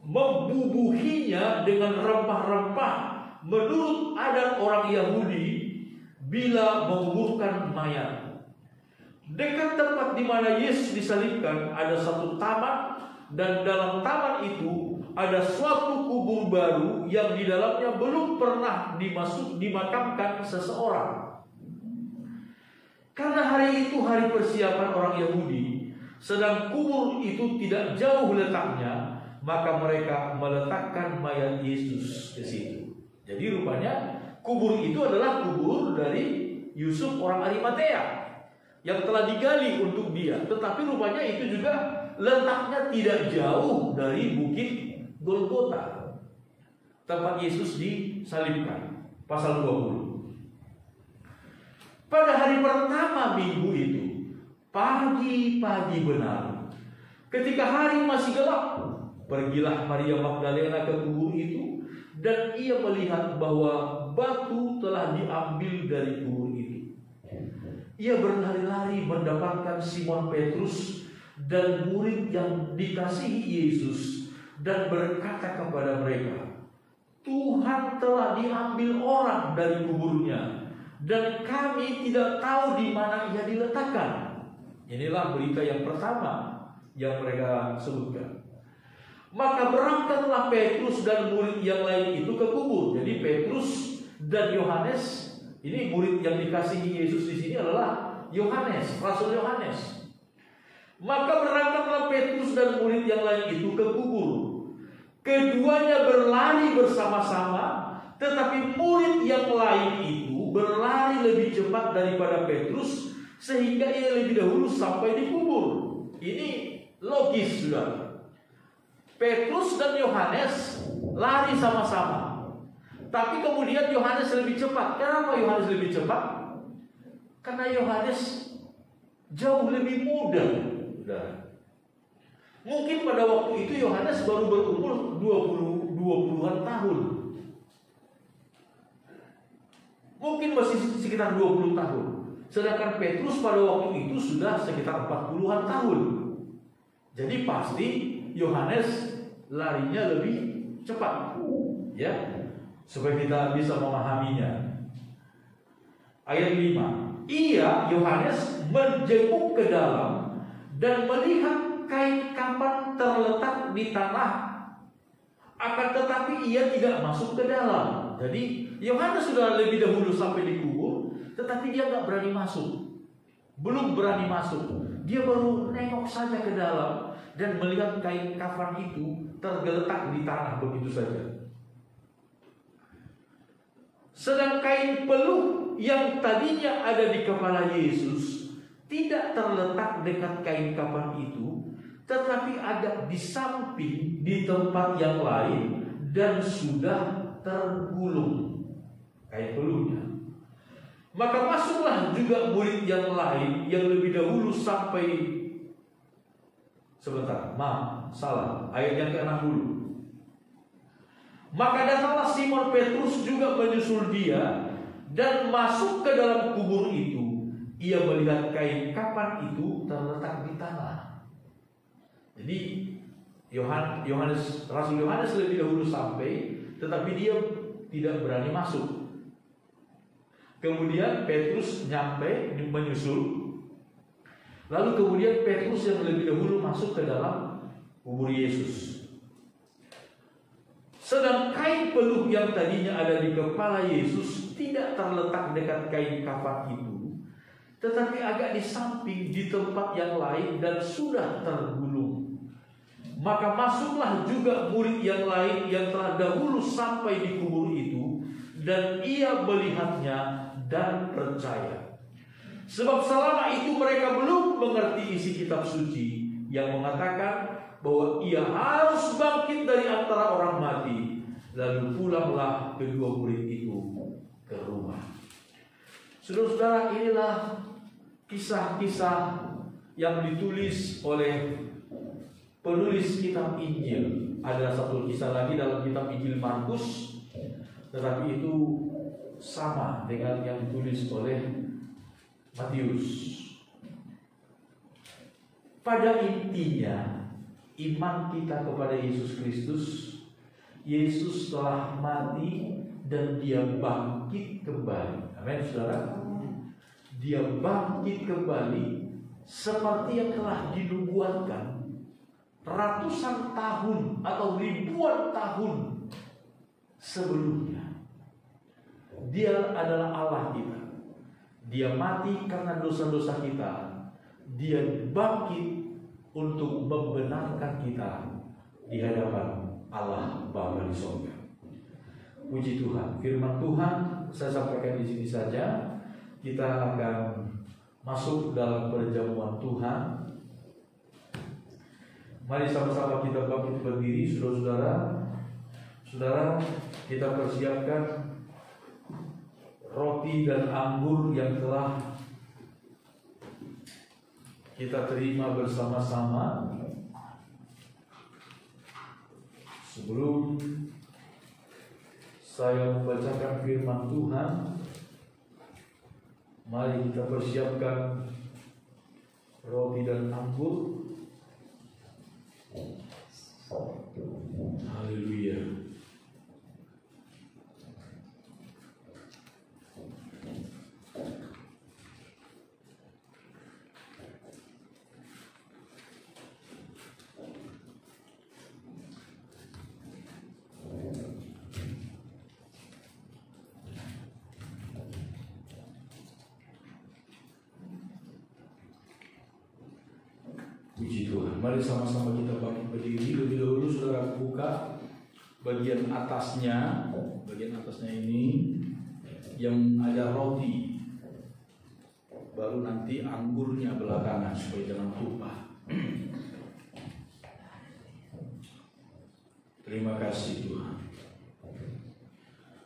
membubuhinya dengan rempah-rempah menurut adat orang Yahudi bila menguburkan mayat. Dekat tempat di mana Yesus disalibkan ada satu taman, dan dalam taman itu ada suatu kubur baru yang di dalamnya belum pernah dimakamkan seseorang. Karena hari itu hari persiapan orang Yahudi, sedang kubur itu tidak jauh letaknya, maka mereka meletakkan mayat Yesus di situ. Jadi rupanya kubur itu adalah kubur dari Yusuf orang Arimatea yang telah digali untuk dia. Tetapi rupanya itu juga letaknya tidak jauh dari bukit Golgota, tempat Yesus disalibkan. Pasal 20. Pada hari pertama minggu itu, pagi-pagi benar, ketika hari masih gelap, pergilah Maria Magdalena ke kubur itu, dan ia melihat bahwa batu telah diambil dari kubur itu. Ia berlari-lari mendapatkan Simon Petrus dan murid yang dikasihi Yesus, dan berkata kepada mereka, Tuhan telah diambil orang dari kuburnya, dan kami tidak tahu di mana ia diletakkan. Inilah berita yang pertama yang mereka sebutkan. Maka berangkatlah Petrus dan murid yang lain itu ke kubur. Jadi Petrus dan Yohanes, ini murid yang dikasihi Yesus di sini adalah Yohanes, Rasul Yohanes. Maka berangkatlah Petrus dan murid yang lain itu ke kubur. Keduanya berlari bersama-sama, tetapi murid yang lain itu berlari lebih cepat daripada Petrus, sehingga ia lebih dahulu sampai di kubur. Ini logis sudah. Petrus dan Yohanes lari sama-sama, tapi kemudian Yohanes lebih cepat. Kenapa Yohanes lebih cepat? Karena Yohanes jauh lebih muda. Mungkin pada waktu itu Yohanes baru berumur 20-an tahun. Mungkin masih sekitar 20 tahun. Sedangkan Petrus pada waktu itu sudah sekitar 40-an tahun. Jadi pasti Yohanes larinya lebih cepat, ya, supaya kita bisa memahaminya. Ayat 5. Ia, Yohanes, menjenguk ke dalam dan melihat kain kafan terletak di tanah. Akan tetapi ia tidak masuk ke dalam. Jadi Yohanes sudah lebih dahulu sampai di kubur, tetapi dia nggak berani masuk. Belum berani masuk. Dia baru nengok saja ke dalam dan melihat kain kafan itu tergeletak di tanah begitu saja. Sedang kain peluh yang tadinya ada di kepala Yesus tidak terletak dekat kain kafan itu, tetapi ada di samping di tempat yang lain dan sudah tergulung kain peluhnya. Maka masuklah juga murid yang lain yang lebih dahulu sampai salah ayat yang ke-60. Maka datanglah Simon Petrus juga menyusul dia dan masuk ke dalam kubur itu. Ia melihat kain kafan itu terletak di tanah. Jadi Rasul Yohanes lebih dahulu sampai, tetapi dia tidak berani masuk. Kemudian Petrus nyampe menyusul. Lalu kemudian Petrus yang lebih dahulu masuk ke dalam kubur Yesus. Sedang kain peluh yang tadinya ada di kepala Yesus tidak terletak dekat kain kafan itu, tetapi agak di samping di tempat yang lain dan sudah tergulung. Maka masuklah juga murid yang lain yang telah dahulu sampai di kubur itu, dan ia melihatnya dan percaya. Sebab selama itu mereka belum mengerti isi kitab suci yang mengatakan bahwa ia harus bangkit dari antara orang mati. Lalu pulanglah kedua murid itu ke rumah. Saudara-saudara, inilah kisah-kisah yang ditulis oleh penulis kitab Injil. Ada satu kisah lagi dalam kitab Injil Markus, tetapi itu sama dengan yang ditulis oleh Matius. Pada intinya, iman kita kepada Yesus Kristus, Yesus telah mati dan dia bangkit kembali. Amin, saudara. Dia bangkit kembali seperti yang telah dinubuatkan ratusan tahun atau ribuan tahun sebelumnya. Dia adalah Allah kita. Dia mati karena dosa-dosa kita. Dia bangkit untuk membenarkan kita di hadapan Allah Bapa di surga. Puji Tuhan. Firman Tuhan saya sampaikan di sini saja. Kita akan masuk dalam perjamuan Tuhan. Mari sama-sama kita bangkit berdiri, saudara-saudara. Saudara, kita persiapkan roti dan anggur yang telah kita terima bersama-sama. Sebelum saya membacakan firman Tuhan, mari kita persiapkan roti dan anggur. Haleluya. Puji Tuhan. Mari sama-sama kita bangkit berdiri. Lebih dahulu saudara buka bagian atasnya ini yang ada roti. Baru nanti anggurnya belakangan supaya jangan tumpah. Terima kasih Tuhan.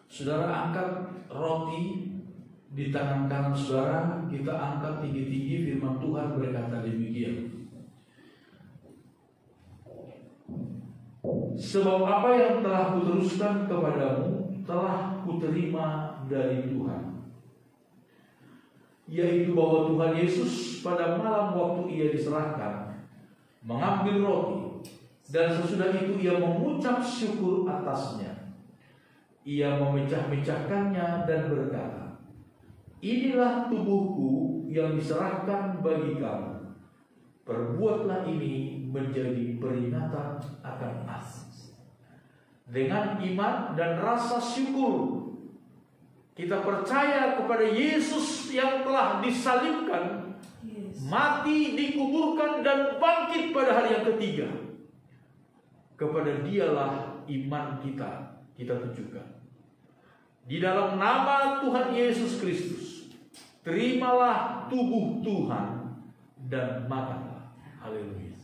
Saudara angkat roti di tangan kanan saudara, kita angkat tinggi-tinggi. Firman Tuhan berkata demikian. Sebab apa yang telah kuteruskan kepadamu telah kuterima dari Tuhan, yaitu bahwa Tuhan Yesus pada malam waktu ia diserahkan mengambil roti, dan sesudah itu ia mengucap syukur atasnya. Ia memecah-mecahkannya dan berkata, inilah tubuhku yang diserahkan bagi kamu. Perbuatlah ini menjadi peringatan akan aku. Dengan iman dan rasa syukur, kita percaya kepada Yesus yang telah disalibkan, mati, dikuburkan, dan bangkit pada hari yang ketiga. Kepada Dialah iman kita tujukan. Di dalam nama Tuhan Yesus Kristus, terimalah tubuh Tuhan dan makanlah. Haleluya.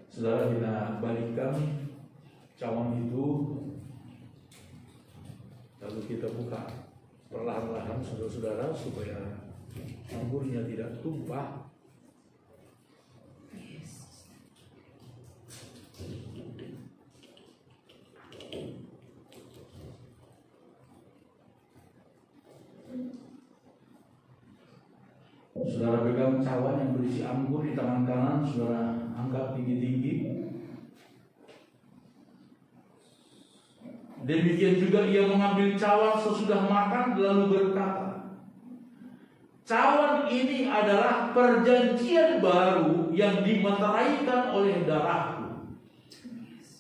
Saudara, kita balikkan cawan itu, lalu kita buka perlahan-lahan, saudara-saudara, supaya anggurnya tidak tumpah. Saudara pegang cawan yang berisi anggur di tangan kanan, saudara angkat tinggi-tinggi. Demikian juga ia mengambil cawan sesudah makan lalu berkata, cawan ini adalah perjanjian baru yang dimeteraikan oleh darahku.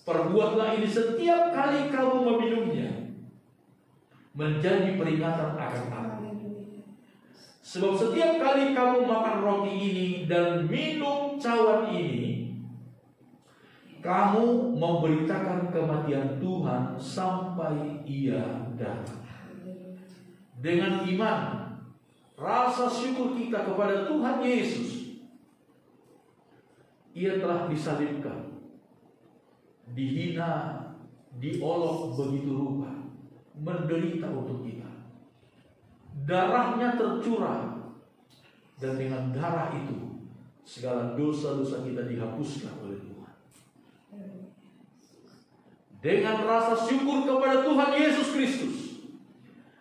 Perbuatlah ini setiap kali kamu meminumnya, menjadi peringatan akan aku. Sebab setiap kali kamu makan roti ini dan minum cawan ini, kamu memberitakan kematian Tuhan sampai Ia datang. Dengan iman, rasa syukur kita kepada Tuhan Yesus, Ia telah disalibkan, dihina, diolok begitu rupa, menderita untuk kita. Darahnya tercurah, dan dengan darah itu segala dosa-dosa kita dihapuskan oleh Tuhan. Dengan rasa syukur kepada Tuhan Yesus Kristus,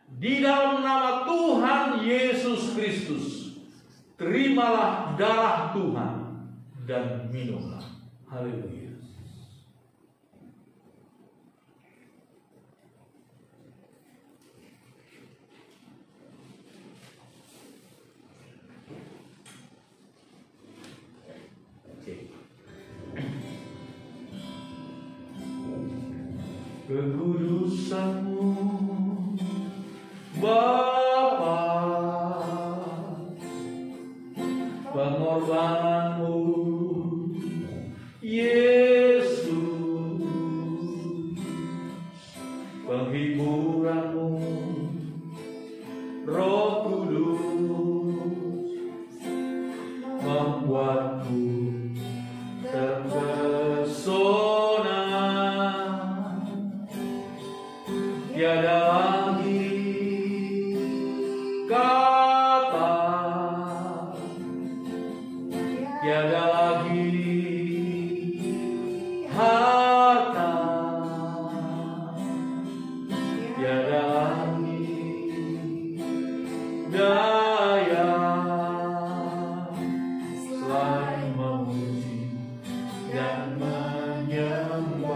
di dalam nama Tuhan Yesus Kristus, terimalah darah Tuhan dan minumlah. Haleluya. Kekudusan-Mu Bapa, pengorbanan-Mu Yesus, penghiburan-Mu Roh Kudus, membuatku terpesona. Tiada lagi kata, tiada lagi harta, tiada lagi daya selain memuji dan menyembah-Mu.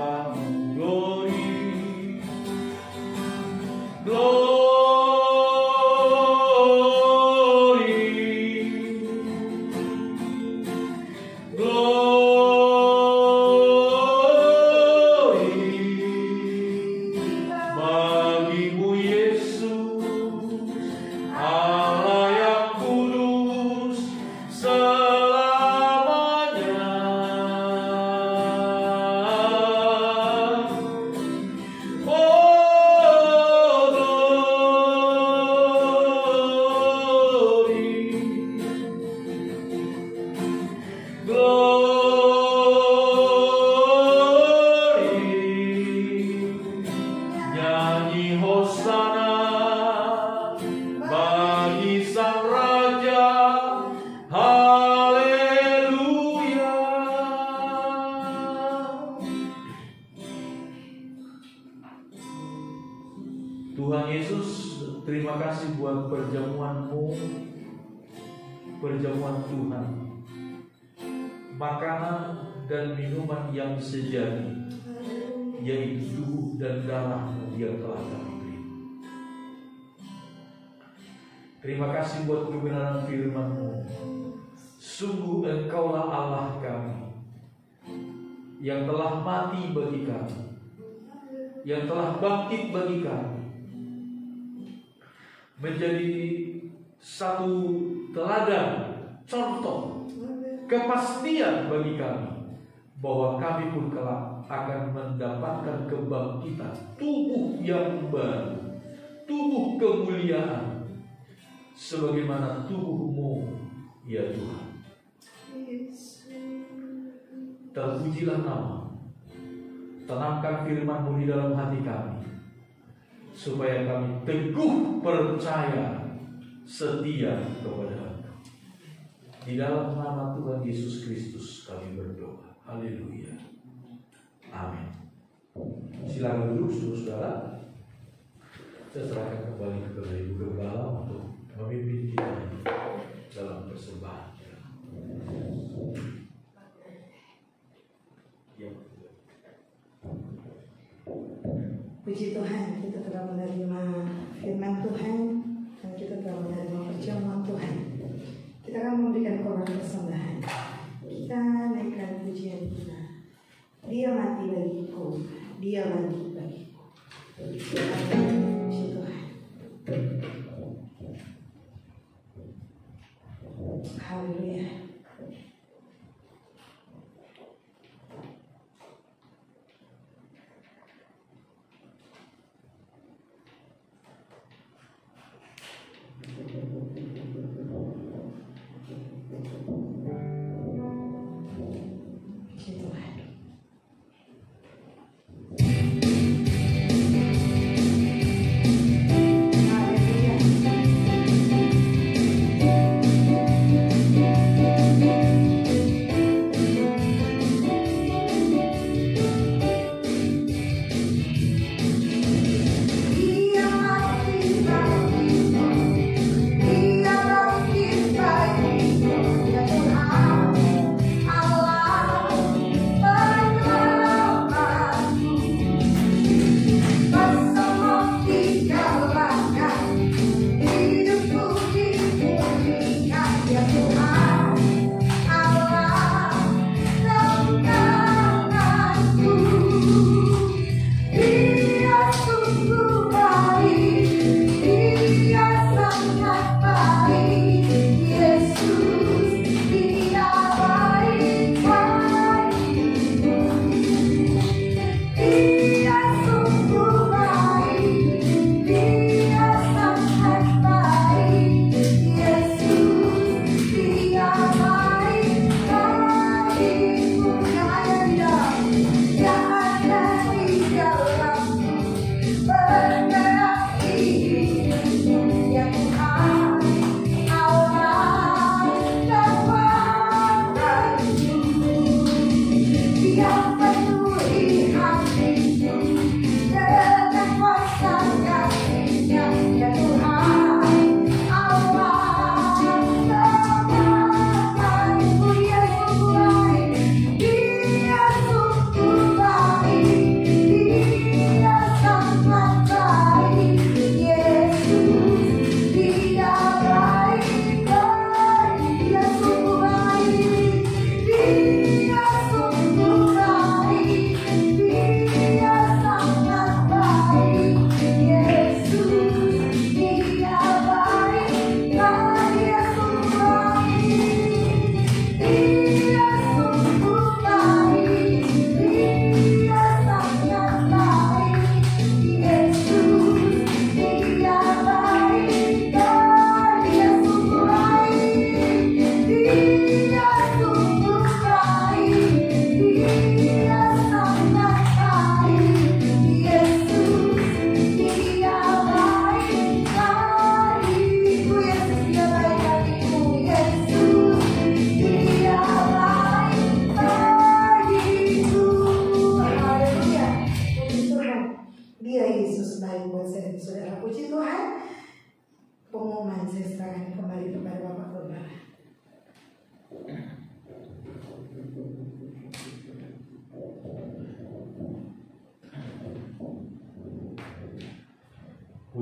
Tuhan Yesus, terima kasih buat perjamuan-Mu, perjamuan Tuhan. makanan dan minuman yang sejati, yaitu tubuh dan darah-Mu yang telah kami beri. Terima kasih buat kebenaran firman-Mu. Sungguh Engkaulah Allah kami, yang telah mati bagi kami, yang telah bangkit bagi kami, menjadi satu teladan, contoh, kepastian bagi kami, bahwa kami pun kelak akan mendapatkan kebangkitan, tubuh yang baru, tubuh kemuliaan, sebagaimana tubuh-Mu, ya Tuhan. Terpujilah nama. Tanamkan firman-Mu di dalam hati kami, supaya kami teguh percaya, setia kepada Engkau. Di dalam nama Tuhan Yesus Kristus kami berdoa. Haleluya. Amin. Silakan duduk saudara. Saya serahkan kembali kepada Ibu Gembala untuk memimpin kita dalam persembahan. Puji Tuhan, kita telah menerima firman Tuhan dan kita telah menerima perjamuan Tuhan. Kita akan memberikan korban persembahan. Kita naikkan pujian kita. Dia mati bagiku, Dia bangkit bagiku. Puji Tuhan. Haleluya.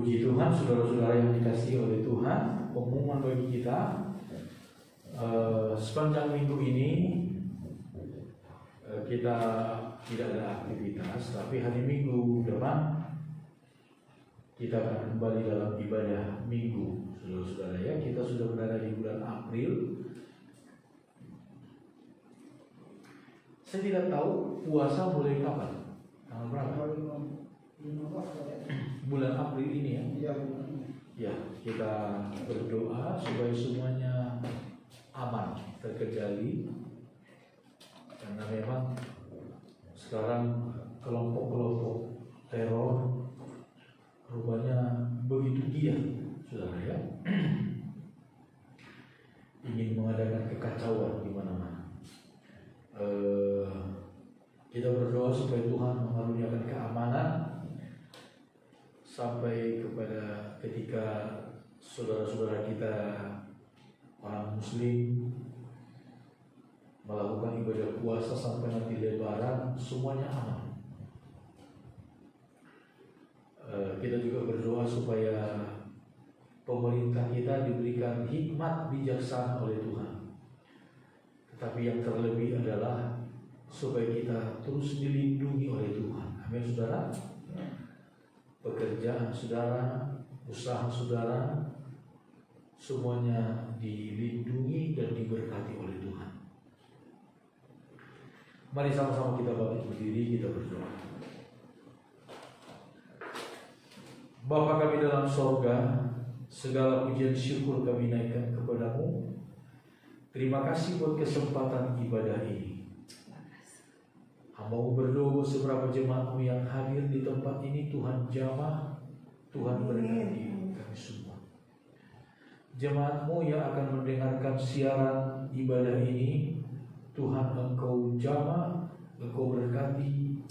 Puji Tuhan, saudara-saudara yang dikasihi oleh Tuhan, pengumuman bagi kita sepanjang minggu ini kita tidak ada aktivitas, tapi hari Minggu depan kita akan kembali dalam ibadah minggu, saudara-saudara ya. Kita sudah berada di bulan April. Saya tidak tahu puasa mulai kapan, tanggal berapa? Bulan April ini ya. Ya, kita berdoa supaya semuanya aman, terkendali. Karena memang sekarang kelompok-kelompok teror rupanya begitu giat, saudara ya. Ingin mengadakan kekacauan di mana-mana. Kita berdoa supaya Tuhan mengaruniakan keamanan sampai kepada ketika saudara-saudara kita orang Muslim melakukan ibadah puasa sampai nanti Lebaran, semuanya aman. Kita juga berdoa supaya pemerintah kita diberikan hikmat bijaksana oleh Tuhan. Tetapi yang terlebih adalah supaya kita terus dilindungi oleh Tuhan. Amin, saudara. Pekerjaan saudara, usaha saudara, semuanya dilindungi dan diberkati oleh Tuhan. Mari sama-sama kita bangkit berdiri, kita berdoa. Bapa kami dalam sorga, segala pujian syukur kami naikkan kepadamu. Terima kasih buat kesempatan ibadah ini. Hamba-Mu berdoa seberapa jemaat-Mu yang hadir di tempat ini, Tuhan jamah, Tuhan berkati kami semua. Jemaat-Mu yang akan mendengarkan siaran ibadah ini, Tuhan Engkau jamah, Engkau berkati.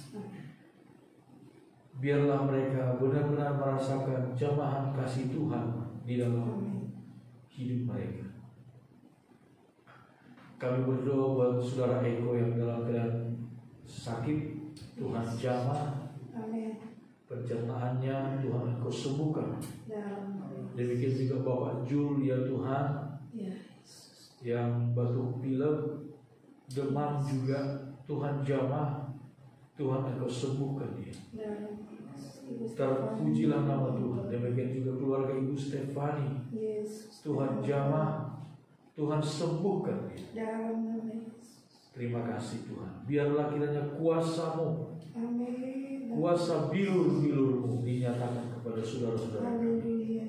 Biarlah mereka benar-benar merasakan jamahan kasih Tuhan di dalam hidup mereka. Kami berdoa buat saudara Eko yang dalam keadaan sakit, Tuhan jamah. Pencernaannya Tuhan Engkau sembuhkan. Demikian juga Bapak Jul ya Tuhan, yang batuk pilek, demam juga, Tuhan jamah, Tuhan Engkau sembuhkan dia. Terpujilah nama Tuhan. Demikian juga keluarga Ibu Stefani, Tuhan jamah, Tuhan sembuhkan dia. Terima kasih Tuhan. Biarlah kiranya kuasa-Mu, kuasa bilur-bilur-Mu dinyatakan kepada saudara-saudara kami.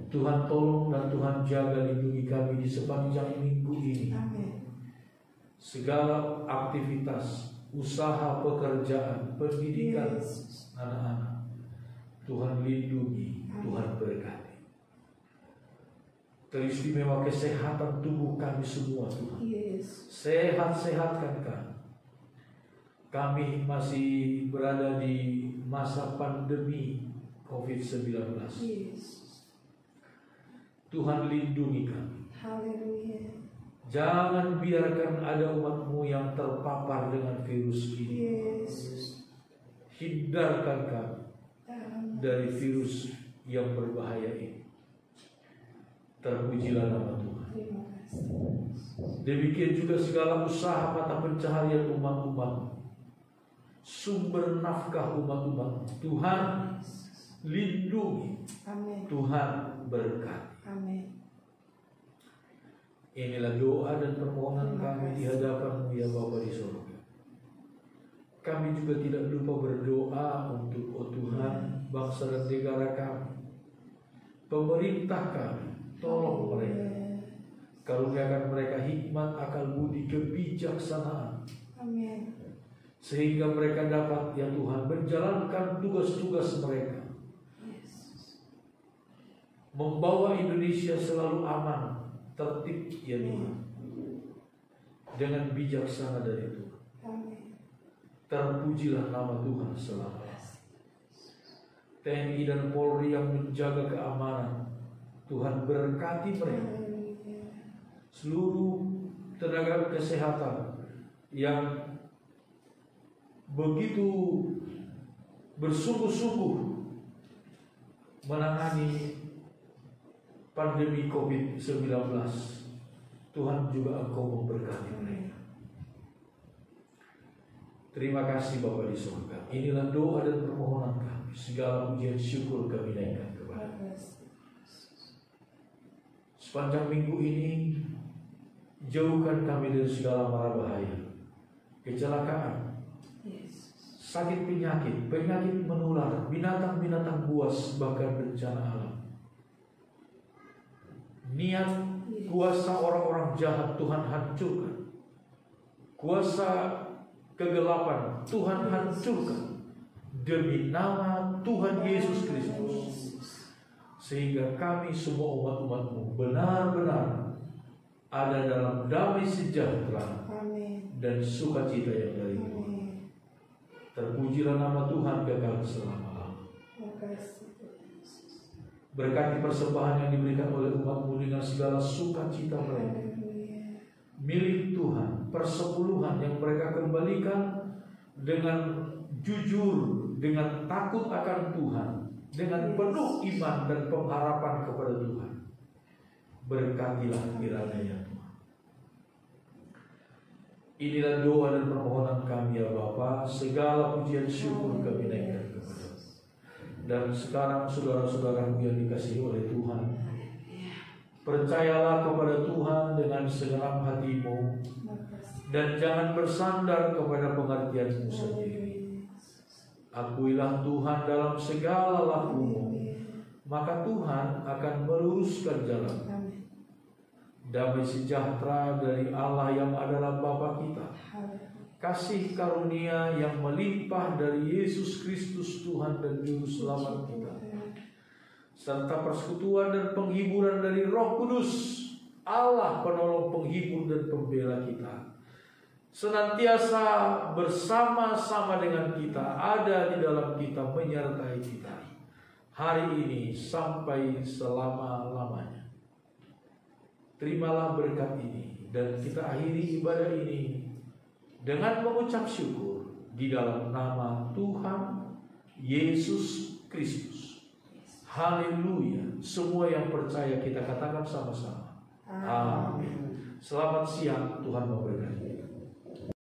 Tuhan tolong dan Tuhan jaga lindungi kami di sepanjang minggu ini. Segala aktivitas, usaha, pekerjaan, pendidikan anak-anak, Tuhan lindungi, Tuhan berkati. Teristimewa kesehatan tubuh kami semua Tuhan. Sehat-sehatkan kami. Kami masih berada di masa pandemi COVID-19. Tuhan lindungi kami. Jangan biarkan ada umat-Mu yang terpapar dengan virus ini. Hindarkan kami dari virus yang berbahaya ini. Terpujilah nama Tuhan. Demikian juga segala usaha mata pencaharian umat-Umat, sumber nafkah umat-Umat, Tuhan lindungi. Tuhan berkati. Inilah doa dan permohonan kami di hadapan-Mu ya Bapa di surga. Kami juga tidak lupa berdoa untuk Tuhan, bangsa dan negara kami, pemerintah kami. Tolong mereka, karuniakan mereka hikmat, akal budi, kebijaksanaan, sehingga mereka dapat ya Tuhan menjalankan tugas-tugas mereka, membawa Indonesia selalu aman, tertib ya Tuhan, dengan bijaksana dari Tuhan. Terpujilah nama Tuhan selalu. TNI dan Polri yang menjaga keamanan, Tuhan berkati mereka. Seluruh tenaga kesehatan yang begitu bersungguh-sungguh menangani pandemi COVID-19, Tuhan juga Engkau memberkati mereka. Terima kasih Bapa di surga. Inilah doa dan permohonan kami. Segala pujian syukur kami naikkan kepada-Mu. Sepanjang minggu ini, jauhkan kami dari segala mara bahaya, kecelakaan, sakit penyakit, penyakit menular, binatang-binatang buas, bahkan bencana alam. Niat kuasa orang-orang jahat Tuhan hancurkan. Kuasa kegelapan Tuhan hancurkan demi nama Tuhan Yesus Kristus, sehingga kami semua umat-umat-Mu benar-benar ada dalam damai sejahtera dan sukacita yang dari Tuhan. Terpujilah nama Tuhan kekal selama-lamanya. Berkati persembahan yang diberikan oleh umat-Mu dengan segala sukacita mereka. Milik Tuhan, persepuluhan yang mereka kembalikan dengan jujur, dengan takut akan Tuhan, dengan penuh iman dan pengharapan kepada Tuhan. Berkatilah kiranya ya Tuhan. Inilah doa dan permohonan kami ya Bapa. Segala pujian syukur kami naikkan kepada-Mu. Dan sekarang saudara-saudaraku yang dikasihi oleh Tuhan, percayalah kepada Tuhan dengan segenap hatimu, dan jangan bersandar kepada pengertianmu sendiri. Akuilah Tuhan dalam segala lakumu, maka Tuhan akan meluruskan jalan. Damai sejahtera dari Allah yang adalah Bapa kita, kasih karunia yang melimpah dari Yesus Kristus Tuhan dan Juru Selamat kita, serta persekutuan dan penghiburan dari Roh Kudus, Allah penolong penghibur dan pembela kita, senantiasa bersama-sama dengan kita, ada di dalam kita, menyertai kita hari ini sampai selama-lamanya. Terimalah berkat ini, dan kita akhiri ibadah ini dengan mengucap syukur di dalam nama Tuhan Yesus Kristus. Haleluya. Semua yang percaya kita katakan sama-sama. Amin. Selamat siang, Tuhan memberkati.